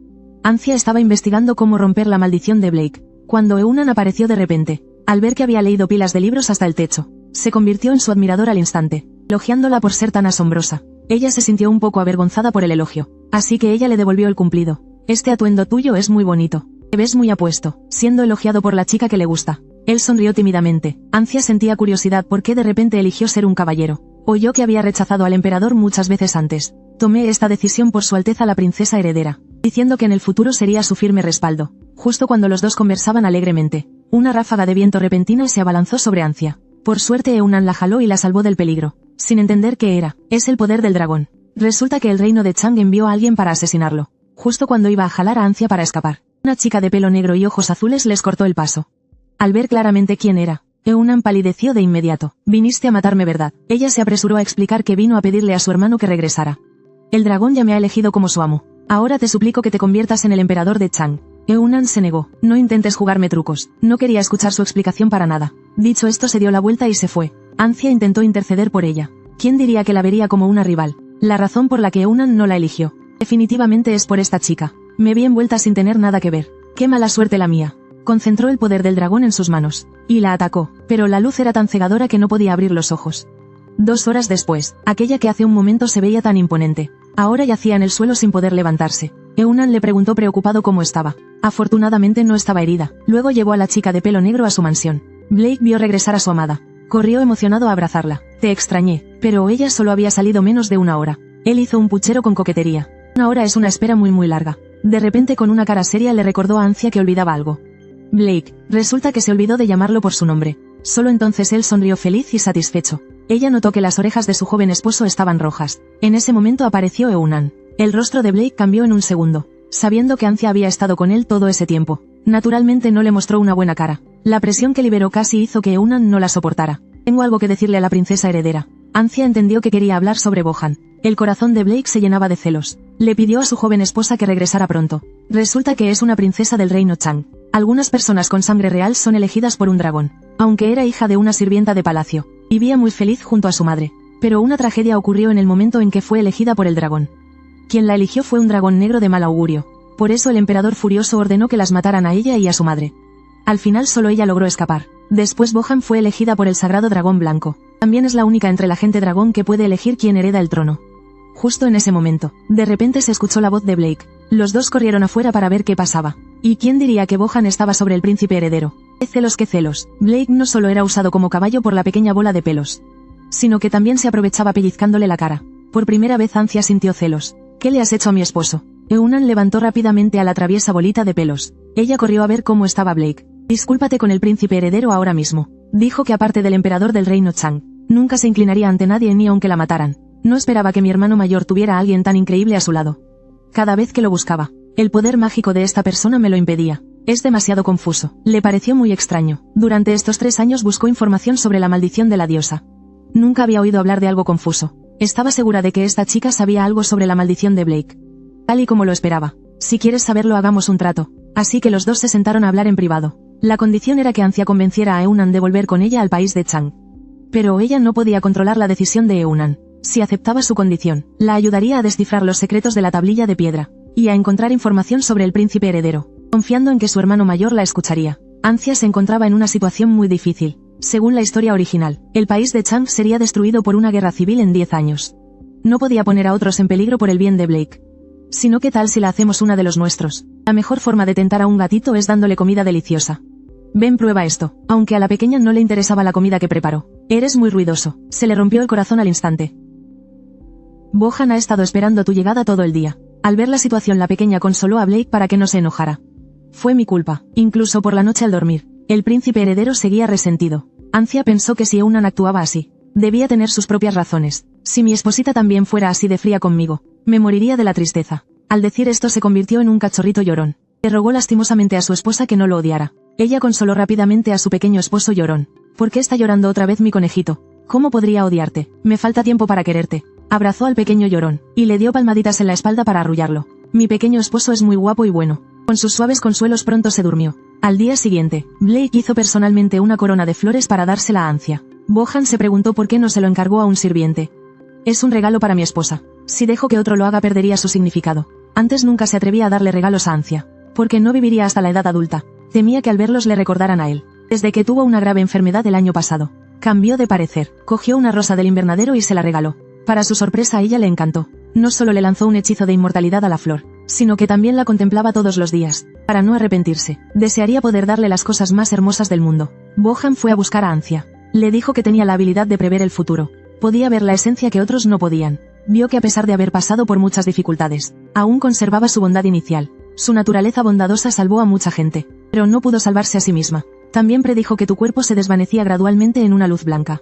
Ancia estaba investigando cómo romper la maldición de Blake, cuando Eunan apareció de repente. Al ver que había leído pilas de libros hasta el techo, se convirtió en su admirador al instante, elogiándola por ser tan asombrosa. Ella se sintió un poco avergonzada por el elogio, así que ella le devolvió el cumplido. Este atuendo tuyo es muy bonito. Te ves muy apuesto, siendo elogiado por la chica que le gusta. Él sonrió tímidamente. Ancia sentía curiosidad por qué de repente eligió ser un caballero. Oyó que había rechazado al emperador muchas veces antes. Tomé esta decisión por Su Alteza la princesa heredera, diciendo que en el futuro sería su firme respaldo. Justo cuando los dos conversaban alegremente, una ráfaga de viento repentina se abalanzó sobre Ancia. Por suerte Eunan la jaló y la salvó del peligro, sin entender qué era. Es el poder del dragón. Resulta que el reino de Chang envió a alguien para asesinarlo. Justo cuando iba a jalar a Ancia para escapar, una chica de pelo negro y ojos azules les cortó el paso. Al ver claramente quién era, Eunan palideció de inmediato. Viniste a matarme, ¿verdad? Ella se apresuró a explicar que vino a pedirle a su hermano que regresara. El dragón ya me ha elegido como su amo. Ahora te suplico que te conviertas en el emperador de Chang. Eunan se negó. No intentes jugarme trucos. No quería escuchar su explicación para nada. Dicho esto se dio la vuelta y se fue. Ancia intentó interceder por ella. ¿Quién diría que la vería como una rival? La razón por la que Eunan no la eligió. Definitivamente es por esta chica. Me vi envuelta sin tener nada que ver. Qué mala suerte la mía. Concentró el poder del dragón en sus manos, y la atacó, pero la luz era tan cegadora que no podía abrir los ojos. 2 horas después, aquella que hace un momento se veía tan imponente, ahora yacía en el suelo sin poder levantarse. Eunan le preguntó preocupado cómo estaba. Afortunadamente no estaba herida. Luego llevó a la chica de pelo negro a su mansión. Blake vio regresar a su amada. Corrió emocionado a abrazarla. Te extrañé, pero ella solo había salido menos de 1 hora. Él hizo un puchero con coquetería. 1 hora es una espera muy larga. De repente con una cara seria le recordó a Ancia que olvidaba algo. Blake, resulta que se olvidó de llamarlo por su nombre. Solo entonces él sonrió feliz y satisfecho. Ella notó que las orejas de su joven esposo estaban rojas. En ese momento apareció Eunan. El rostro de Blake cambió en un segundo, sabiendo que Ancia había estado con él todo ese tiempo. Naturalmente no le mostró una buena cara. La presión que liberó casi hizo que Eunan no la soportara. Tengo algo que decirle a la princesa heredera. Ancia entendió que quería hablar sobre Bohan. El corazón de Blake se llenaba de celos. Le pidió a su joven esposa que regresara pronto. Resulta que es una princesa del reino Chang. Algunas personas con sangre real son elegidas por un dragón. Aunque era hija de una sirvienta de palacio, vivía muy feliz junto a su madre. Pero una tragedia ocurrió en el momento en que fue elegida por el dragón. Quien la eligió fue un dragón negro de mal augurio. Por eso el emperador furioso ordenó que las mataran a ella y a su madre. Al final solo ella logró escapar. Después Bohan fue elegida por el sagrado dragón blanco. También es la única entre la gente dragón que puede elegir quién hereda el trono. Justo en ese momento, de repente se escuchó la voz de Blake. Los dos corrieron afuera para ver qué pasaba. ¿Y quién diría que Bohan estaba sobre el príncipe heredero? ¡Qué celos, qué celos! Blake no solo era usado como caballo por la pequeña bola de pelos, sino que también se aprovechaba pellizcándole la cara. Por primera vez Ancia sintió celos. ¿Qué le has hecho a mi esposo? Eunan levantó rápidamente a la traviesa bolita de pelos. Ella corrió a ver cómo estaba Blake. Discúlpate con el príncipe heredero ahora mismo. Dijo que aparte del emperador del reino Chang, nunca se inclinaría ante nadie ni aunque la mataran. No esperaba que mi hermano mayor tuviera a alguien tan increíble a su lado. Cada vez que lo buscaba, el poder mágico de esta persona me lo impedía. Es demasiado confuso. Le pareció muy extraño. Durante estos 3 años buscó información sobre la maldición de la diosa. Nunca había oído hablar de algo confuso. Estaba segura de que esta chica sabía algo sobre la maldición de Blake. Tal y como lo esperaba. Si quieres saberlo, hagamos un trato. Así que los dos se sentaron a hablar en privado. La condición era que Ancia convenciera a Eunan de volver con ella al país de Chang. Pero ella no podía controlar la decisión de Eunan. Si aceptaba su condición, la ayudaría a descifrar los secretos de la tablilla de piedra, y a encontrar información sobre el príncipe heredero, confiando en que su hermano mayor la escucharía. Ancia se encontraba en una situación muy difícil. Según la historia original, el país de Chang sería destruido por una guerra civil en 10 años. No podía poner a otros en peligro por el bien de Blake. Sino ¿qué tal si la hacemos una de los nuestros? La mejor forma de tentar a un gatito es dándole comida deliciosa. Ven, prueba esto. Aunque a la pequeña no le interesaba la comida que preparó. Eres muy ruidoso. Se le rompió el corazón al instante. Bohan ha estado esperando tu llegada todo el día. Al ver la situación, la pequeña consoló a Blake para que no se enojara. Fue mi culpa. Incluso por la noche al dormir, el príncipe heredero seguía resentido. Ancia pensó que si Eunan actuaba así, debía tener sus propias razones. Si mi esposita también fuera así de fría conmigo, me moriría de la tristeza. Al decir esto se convirtió en un cachorrito llorón. Le rogó lastimosamente a su esposa que no lo odiara. Ella consoló rápidamente a su pequeño esposo llorón. ¿Por qué está llorando otra vez mi conejito? ¿Cómo podría odiarte? Me falta tiempo para quererte. Abrazó al pequeño llorón, y le dio palmaditas en la espalda para arrullarlo. Mi pequeño esposo es muy guapo y bueno. Con sus suaves consuelos pronto se durmió. Al día siguiente, Blake hizo personalmente una corona de flores para dársela a Ancia. Bohan se preguntó por qué no se lo encargó a un sirviente. Es un regalo para mi esposa. Si dejo que otro lo haga perdería su significado. Antes nunca se atrevía a darle regalos a Ancia, porque no viviría hasta la edad adulta. Temía que al verlos le recordaran a él. Desde que tuvo una grave enfermedad el año pasado, cambió de parecer, cogió una rosa del invernadero y se la regaló. Para su sorpresa a ella le encantó. No solo le lanzó un hechizo de inmortalidad a la flor, sino que también la contemplaba todos los días, para no arrepentirse. Desearía poder darle las cosas más hermosas del mundo. Bohan fue a buscar a Ancia. Le dijo que tenía la habilidad de prever el futuro. Podía ver la esencia que otros no podían. Vio que a pesar de haber pasado por muchas dificultades, aún conservaba su bondad inicial. Su naturaleza bondadosa salvó a mucha gente, pero no pudo salvarse a sí misma. También predijo que tu cuerpo se desvanecía gradualmente en una luz blanca.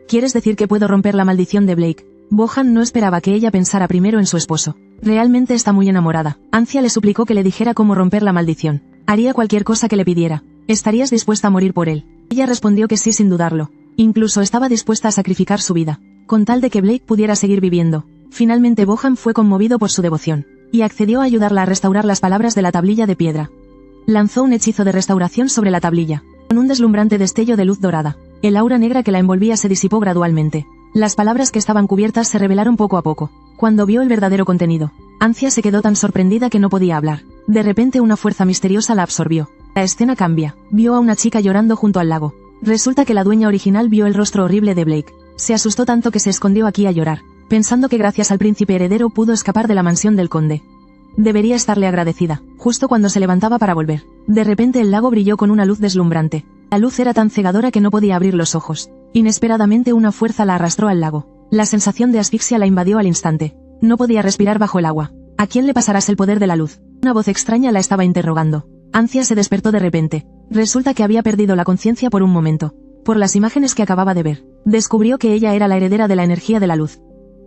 ¿Quieres decir que puedo romper la maldición de Blake? Bohan no esperaba que ella pensara primero en su esposo. Realmente está muy enamorada. Ancia le suplicó que le dijera cómo romper la maldición. Haría cualquier cosa que le pidiera. ¿Estarías dispuesta a morir por él? Ella respondió que sí sin dudarlo. Incluso estaba dispuesta a sacrificar su vida, con tal de que Blake pudiera seguir viviendo. Finalmente Bohan fue conmovido por su devoción, y accedió a ayudarla a restaurar las palabras de la tablilla de piedra. Lanzó un hechizo de restauración sobre la tablilla, con un deslumbrante destello de luz dorada. El aura negra que la envolvía se disipó gradualmente. Las palabras que estaban cubiertas se revelaron poco a poco. Cuando vio el verdadero contenido, Ancia se quedó tan sorprendida que no podía hablar. De repente una fuerza misteriosa la absorbió. La escena cambia. Vio a una chica llorando junto al lago. Resulta que la dueña original vio el rostro horrible de Blake. Se asustó tanto que se escondió aquí a llorar, pensando que gracias al príncipe heredero pudo escapar de la mansión del conde. Debería estarle agradecida. Justo cuando se levantaba para volver, de repente el lago brilló con una luz deslumbrante. La luz era tan cegadora que no podía abrir los ojos. Inesperadamente una fuerza la arrastró al lago. La sensación de asfixia la invadió al instante. No podía respirar bajo el agua. ¿A quién le pasarás el poder de la luz? Una voz extraña la estaba interrogando. Ancia se despertó de repente. Resulta que había perdido la conciencia por un momento. Por las imágenes que acababa de ver, descubrió que ella era la heredera de la energía de la luz.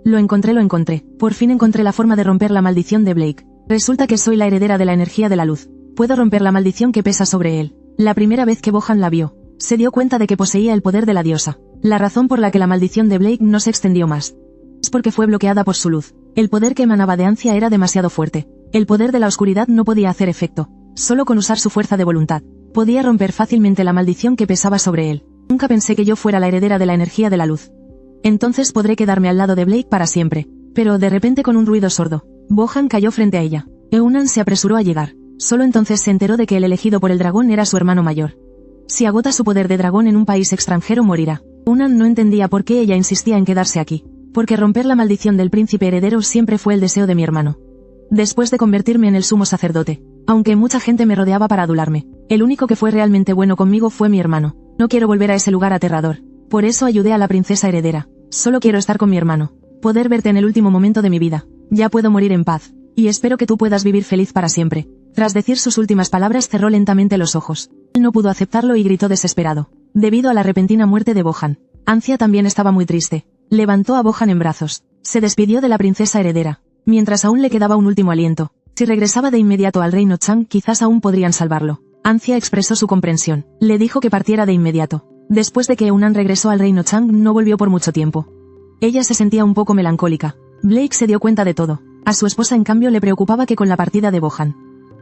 Lo encontré. Por fin encontré la forma de romper la maldición de Blake. Resulta que soy la heredera de la energía de la luz. Puedo romper la maldición que pesa sobre él. La primera vez que Bohan la vio, se dio cuenta de que poseía el poder de la diosa. La razón por la que la maldición de Blake no se extendió más es porque fue bloqueada por su luz. El poder que emanaba de Ancia era demasiado fuerte. El poder de la oscuridad no podía hacer efecto. Solo con usar su fuerza de voluntad, podía romper fácilmente la maldición que pesaba sobre él. Nunca pensé que yo fuera la heredera de la energía de la luz. Entonces podré quedarme al lado de Blake para siempre. Pero de repente con un ruido sordo, Bohan cayó frente a ella. Eunan se apresuró a llegar. Solo entonces se enteró de que el elegido por el dragón era su hermano mayor. Si agota su poder de dragón en un país extranjero morirá. Eunan no entendía por qué ella insistía en quedarse aquí. Porque romper la maldición del príncipe heredero siempre fue el deseo de mi hermano. Después de convertirme en el sumo sacerdote, aunque mucha gente me rodeaba para adularme, el único que fue realmente bueno conmigo fue mi hermano. No quiero volver a ese lugar aterrador. Por eso ayudé a la princesa heredera. Solo quiero estar con mi hermano. Poder verte en el último momento de mi vida. Ya puedo morir en paz. Y espero que tú puedas vivir feliz para siempre. Tras decir sus últimas palabras cerró lentamente los ojos. Él no pudo aceptarlo y gritó desesperado, debido a la repentina muerte de Bohan. Ancia también estaba muy triste. Levantó a Bohan en brazos. Se despidió de la princesa heredera, mientras aún le quedaba un último aliento. Si regresaba de inmediato al reino Chang quizás aún podrían salvarlo. Ancia expresó su comprensión. Le dijo que partiera de inmediato. Después de que Eunan regresó al reino Chang no volvió por mucho tiempo. Ella se sentía un poco melancólica. Blake se dio cuenta de todo. A su esposa en cambio le preocupaba que con la partida de Bohan,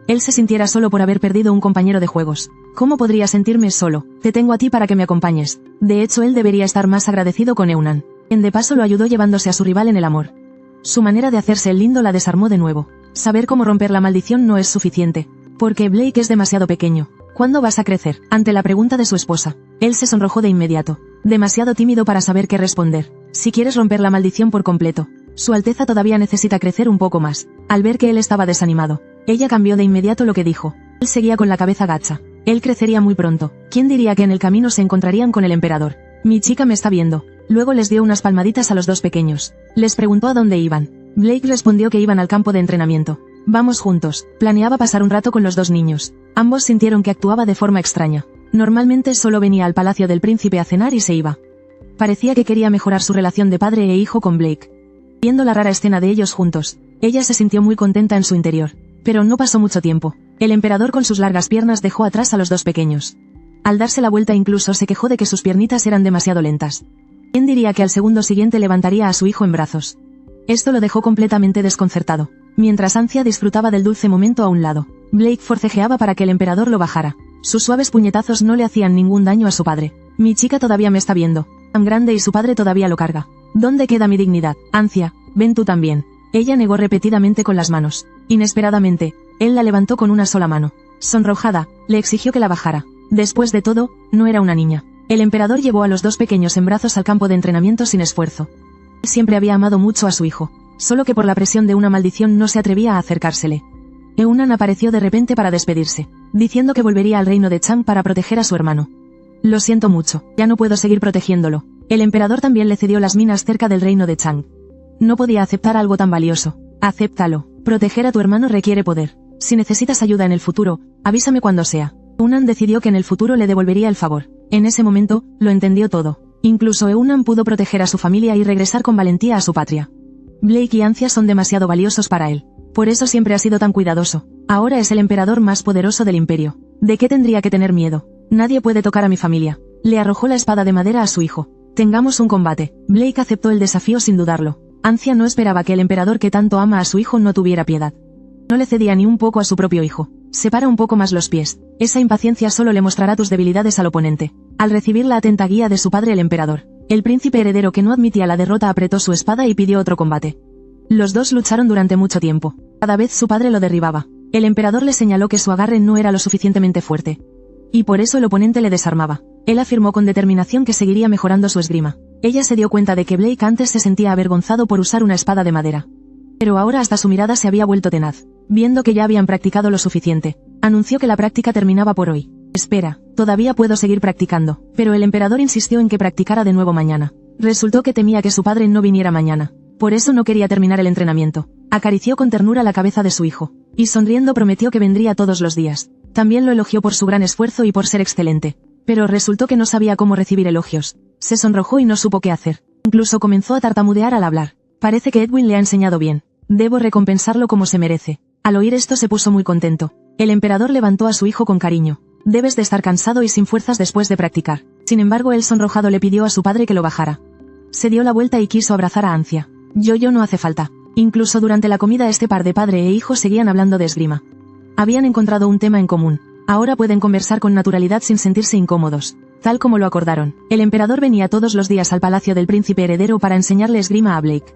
él se sintiera solo por haber perdido un compañero de juegos. ¿Cómo podría sentirme solo? Te tengo a ti para que me acompañes. De hecho él debería estar más agradecido con Eunan, quien de paso lo ayudó llevándose a su rival en el amor. Su manera de hacerse el lindo la desarmó de nuevo. Saber cómo romper la maldición no es suficiente. Porque Blake es demasiado pequeño. ¿Cuándo vas a crecer? Ante la pregunta de su esposa, él se sonrojó de inmediato. Demasiado tímido para saber qué responder. Si quieres romper la maldición por completo, Su Alteza todavía necesita crecer un poco más. Al ver que él estaba desanimado, ella cambió de inmediato lo que dijo. Él seguía con la cabeza gacha. Él crecería muy pronto. ¿Quién diría que en el camino se encontrarían con el emperador? Mi chica me está viendo. Luego les dio unas palmaditas a los dos pequeños. Les preguntó a dónde iban. Blake respondió que iban al campo de entrenamiento. Vamos juntos. Planeaba pasar un rato con los dos niños. Ambos sintieron que actuaba de forma extraña. Normalmente solo venía al palacio del príncipe a cenar y se iba. Parecía que quería mejorar su relación de padre e hijo con Blake. Viendo la rara escena de ellos juntos, ella se sintió muy contenta en su interior. Pero no pasó mucho tiempo. El emperador con sus largas piernas dejó atrás a los dos pequeños. Al darse la vuelta incluso se quejó de que sus piernitas eran demasiado lentas. ¿Quién diría que al segundo siguiente levantaría a su hijo en brazos? Esto lo dejó completamente desconcertado. Mientras Ancia disfrutaba del dulce momento a un lado, Blake forcejeaba para que el emperador lo bajara. Sus suaves puñetazos no le hacían ningún daño a su padre. Mi chica todavía me está viendo. Tan grande y su padre todavía lo carga. ¿Dónde queda mi dignidad? Ancia, ven tú también. Ella negó repetidamente con las manos. Inesperadamente, él la levantó con una sola mano. Sonrojada, le exigió que la bajara. Después de todo, no era una niña. El emperador llevó a los dos pequeños en brazos al campo de entrenamiento sin esfuerzo. Él siempre había amado mucho a su hijo, solo que por la presión de una maldición no se atrevía a acercársele. Eunan apareció de repente para despedirse, diciendo que volvería al reino de Chang para proteger a su hermano. Lo siento mucho, ya no puedo seguir protegiéndolo. El emperador también le cedió las minas cerca del reino de Chang. No podía aceptar algo tan valioso. Acéptalo. Proteger a tu hermano requiere poder. Si necesitas ayuda en el futuro, avísame cuando sea. Eunan decidió que en el futuro le devolvería el favor. En ese momento, lo entendió todo. Incluso Eunan pudo proteger a su familia y regresar con valentía a su patria. Blake y Ancia son demasiado valiosos para él. Por eso siempre ha sido tan cuidadoso. Ahora es el emperador más poderoso del imperio. ¿De qué tendría que tener miedo? Nadie puede tocar a mi familia. Le arrojó la espada de madera a su hijo. Tengamos un combate. Blake aceptó el desafío sin dudarlo. Ancia no esperaba que el emperador que tanto ama a su hijo no tuviera piedad. No le cedía ni un poco a su propio hijo. Separa un poco más los pies. Esa impaciencia solo le mostrará tus debilidades al oponente. Al recibir la atenta guía de su padre el emperador, el príncipe heredero que no admitía la derrota apretó su espada y pidió otro combate. Los dos lucharon durante mucho tiempo. Cada vez su padre lo derribaba. El emperador le señaló que su agarre no era lo suficientemente fuerte. Y por eso el oponente le desarmaba. Él afirmó con determinación que seguiría mejorando su esgrima. Ella se dio cuenta de que Blake antes se sentía avergonzado por usar una espada de madera. Pero ahora hasta su mirada se había vuelto tenaz. Viendo que ya habían practicado lo suficiente, anunció que la práctica terminaba por hoy. Espera, todavía puedo seguir practicando. Pero el emperador insistió en que practicara de nuevo mañana. Resultó que temía que su padre no viniera mañana. Por eso no quería terminar el entrenamiento. Acarició con ternura la cabeza de su hijo. Y sonriendo prometió que vendría todos los días. También lo elogió por su gran esfuerzo y por ser excelente. Pero resultó que no sabía cómo recibir elogios. Se sonrojó y no supo qué hacer. Incluso comenzó a tartamudear al hablar. Parece que Edwin le ha enseñado bien. Debo recompensarlo como se merece. Al oír esto se puso muy contento. El emperador levantó a su hijo con cariño. Debes de estar cansado y sin fuerzas después de practicar. Sin embargo, él sonrojado le pidió a su padre que lo bajara. Se dio la vuelta y quiso abrazar a Ancia. Yo no hace falta. Incluso durante la comida este par de padre e hijo seguían hablando de esgrima. Habían encontrado un tema en común. Ahora pueden conversar con naturalidad sin sentirse incómodos. Tal como lo acordaron, el emperador venía todos los días al palacio del príncipe heredero para enseñarle esgrima a Blake.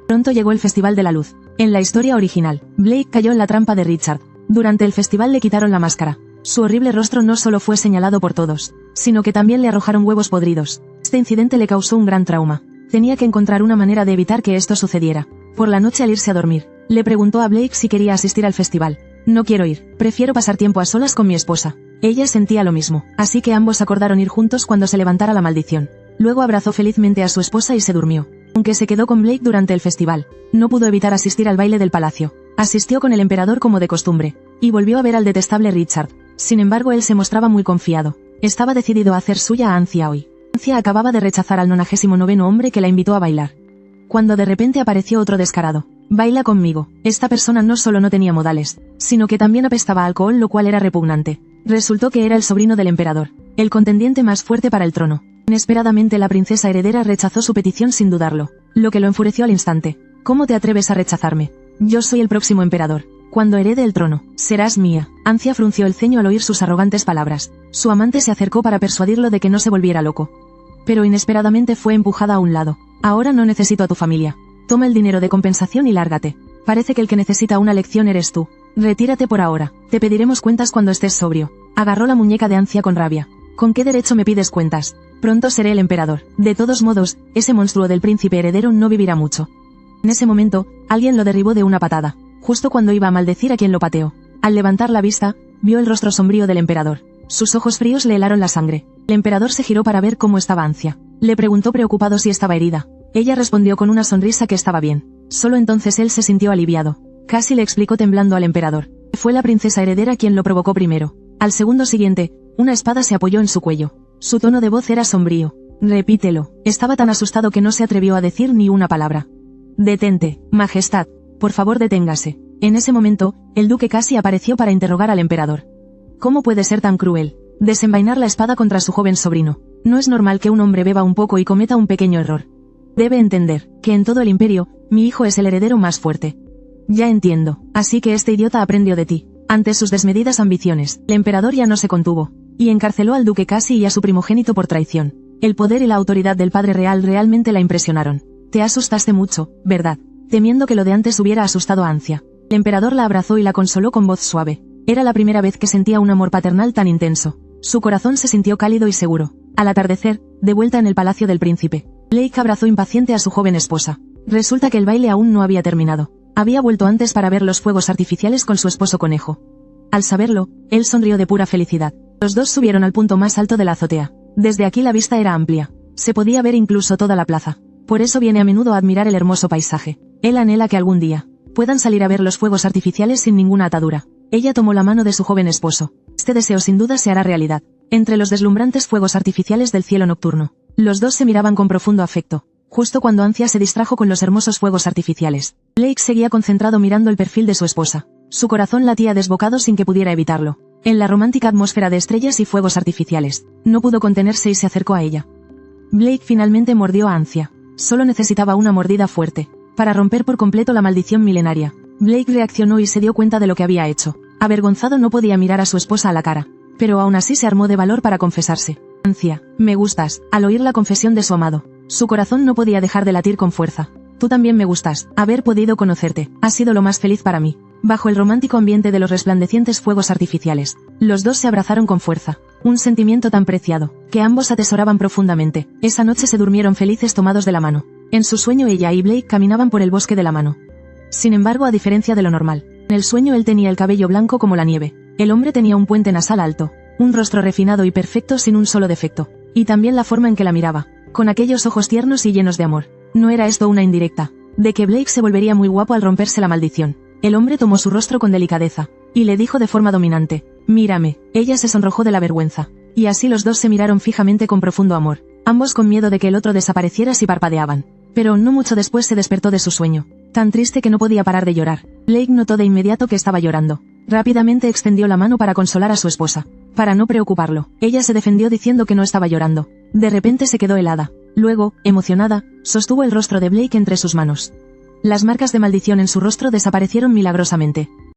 Pronto llegó el Festival de la Luz. En la historia original, Blake cayó en la trampa de Richard. Durante el festival le quitaron la máscara. Su horrible rostro no solo fue señalado por todos, sino que también le arrojaron huevos podridos. Este incidente le causó un gran trauma. Tenía que encontrar una manera de evitar que esto sucediera. Por la noche al irse a dormir, le preguntó a Blake si quería asistir al festival. No quiero ir, prefiero pasar tiempo a solas con mi esposa. Ella sentía lo mismo, así que ambos acordaron ir juntos cuando se levantara la maldición. Luego abrazó felizmente a su esposa y se durmió. Aunque se quedó con Blake durante el festival, no pudo evitar asistir al baile del palacio. Asistió con el emperador como de costumbre, y volvió a ver al detestable Richard. Sin embargo, él se mostraba muy confiado. Estaba decidido a hacer suya a Ancia hoy. Ancia acababa de rechazar al 99º hombre que la invitó a bailar. Cuando de repente apareció otro descarado. Baila conmigo. Esta persona no solo no tenía modales, sino que también apestaba a alcohol, lo cual era repugnante. Resultó que era el sobrino del emperador, el contendiente más fuerte para el trono. Inesperadamente la princesa heredera rechazó su petición sin dudarlo, lo que lo enfureció al instante. ¿Cómo te atreves a rechazarme? Yo soy el próximo emperador. Cuando herede el trono, serás mía. Ancia frunció el ceño al oír sus arrogantes palabras. Su amante se acercó para persuadirlo de que no se volviera loco. Pero inesperadamente fue empujada a un lado. Ahora no necesito a tu familia. Toma el dinero de compensación y lárgate. Parece que el que necesita una lección eres tú. Retírate por ahora. Te pediremos cuentas cuando estés sobrio. Agarró la muñeca de Ancia con rabia. ¿Con qué derecho me pides cuentas? Pronto seré el emperador. De todos modos, ese monstruo del príncipe heredero no vivirá mucho. En ese momento, alguien lo derribó de una patada, justo cuando iba a maldecir a quien lo pateó. Al levantar la vista, vio el rostro sombrío del emperador. Sus ojos fríos le helaron la sangre. El emperador se giró para ver cómo estaba Ancia. Le preguntó preocupado si estaba herida. Ella respondió con una sonrisa que estaba bien. Solo entonces él se sintió aliviado. Casi le explicó temblando al emperador. Fue la princesa heredera quien lo provocó primero. Al segundo siguiente, una espada se apoyó en su cuello. Su tono de voz era sombrío. Repítelo. Estaba tan asustado que no se atrevió a decir ni una palabra. Detente, Majestad. Por favor, deténgase. En ese momento, el duque casi apareció para interrogar al emperador. ¿Cómo puede ser tan cruel? Desenvainar la espada contra su joven sobrino. No es normal que un hombre beba un poco y cometa un pequeño error. Debe entender que en todo el imperio, mi hijo es el heredero más fuerte. Ya entiendo. Así que este idiota aprendió de ti. Ante sus desmedidas ambiciones, el emperador ya no se contuvo, y encarceló al duque Casi y a su primogénito por traición. El poder y la autoridad del padre real realmente la impresionaron. Te asustaste mucho, ¿verdad? temiendo que lo de antes hubiera asustado a Ancia. El emperador la abrazó y la consoló con voz suave. Era la primera vez que sentía un amor paternal tan intenso. Su corazón se sintió cálido y seguro. Al atardecer, de vuelta en el palacio del príncipe, Blake abrazó impaciente a su joven esposa. Resulta que el baile aún no había terminado. Había vuelto antes para ver los fuegos artificiales con su esposo conejo. Al saberlo, él sonrió de pura felicidad. Los dos subieron al punto más alto de la azotea. Desde aquí la vista era amplia. Se podía ver incluso toda la plaza. Por eso viene a menudo a admirar el hermoso paisaje. Él anhela que algún día puedan salir a ver los fuegos artificiales sin ninguna atadura. Ella tomó la mano de su joven esposo. Este deseo sin duda se hará realidad. Entre los deslumbrantes fuegos artificiales del cielo nocturno, los dos se miraban con profundo afecto. Justo cuando Ancia se distrajo con los hermosos fuegos artificiales, Blake seguía concentrado mirando el perfil de su esposa. Su corazón latía desbocado sin que pudiera evitarlo. En la romántica atmósfera de estrellas y fuegos artificiales, no pudo contenerse y se acercó a ella. Blake finalmente mordió a Ancia. Solo necesitaba una mordida fuerte para romper por completo la maldición milenaria. Blake reaccionó y se dio cuenta de lo que había hecho. Avergonzado no podía mirar a su esposa a la cara, pero aún así se armó de valor para confesarse. Ancia, me gustas. Al oír la confesión de su amado, su corazón no podía dejar de latir con fuerza. Tú también me gustas. Haber podido conocerte ha sido lo más feliz para mí. Bajo el romántico ambiente de los resplandecientes fuegos artificiales, los dos se abrazaron con fuerza. Un sentimiento tan preciado, que ambos atesoraban profundamente. Esa noche se durmieron felices tomados de la mano. En su sueño ella y Blake caminaban por el bosque de la mano. Sin embargo, a diferencia de lo normal, en el sueño él tenía el cabello blanco como la nieve. El hombre tenía un puente nasal alto, un rostro refinado y perfecto sin un solo defecto. Y también la forma en que la miraba, con aquellos ojos tiernos y llenos de amor. ¿No era esto una indirecta de que Blake se volvería muy guapo al romperse la maldición? El hombre tomó su rostro con delicadeza y le dijo de forma dominante: mírame. Ella se sonrojó de la vergüenza. Y así los dos se miraron fijamente con profundo amor, ambos con miedo de que el otro desapareciera si parpadeaban. Pero no mucho después se despertó de su sueño, tan triste que no podía parar de llorar. Blake notó de inmediato que estaba llorando. Rápidamente extendió la mano para consolar a su esposa. Para no preocuparlo, ella se defendió diciendo que no estaba llorando. De repente se quedó helada. Luego, emocionada, sostuvo el rostro de Blake entre sus manos. Las marcas de maldición en su rostro desaparecieron milagrosamente.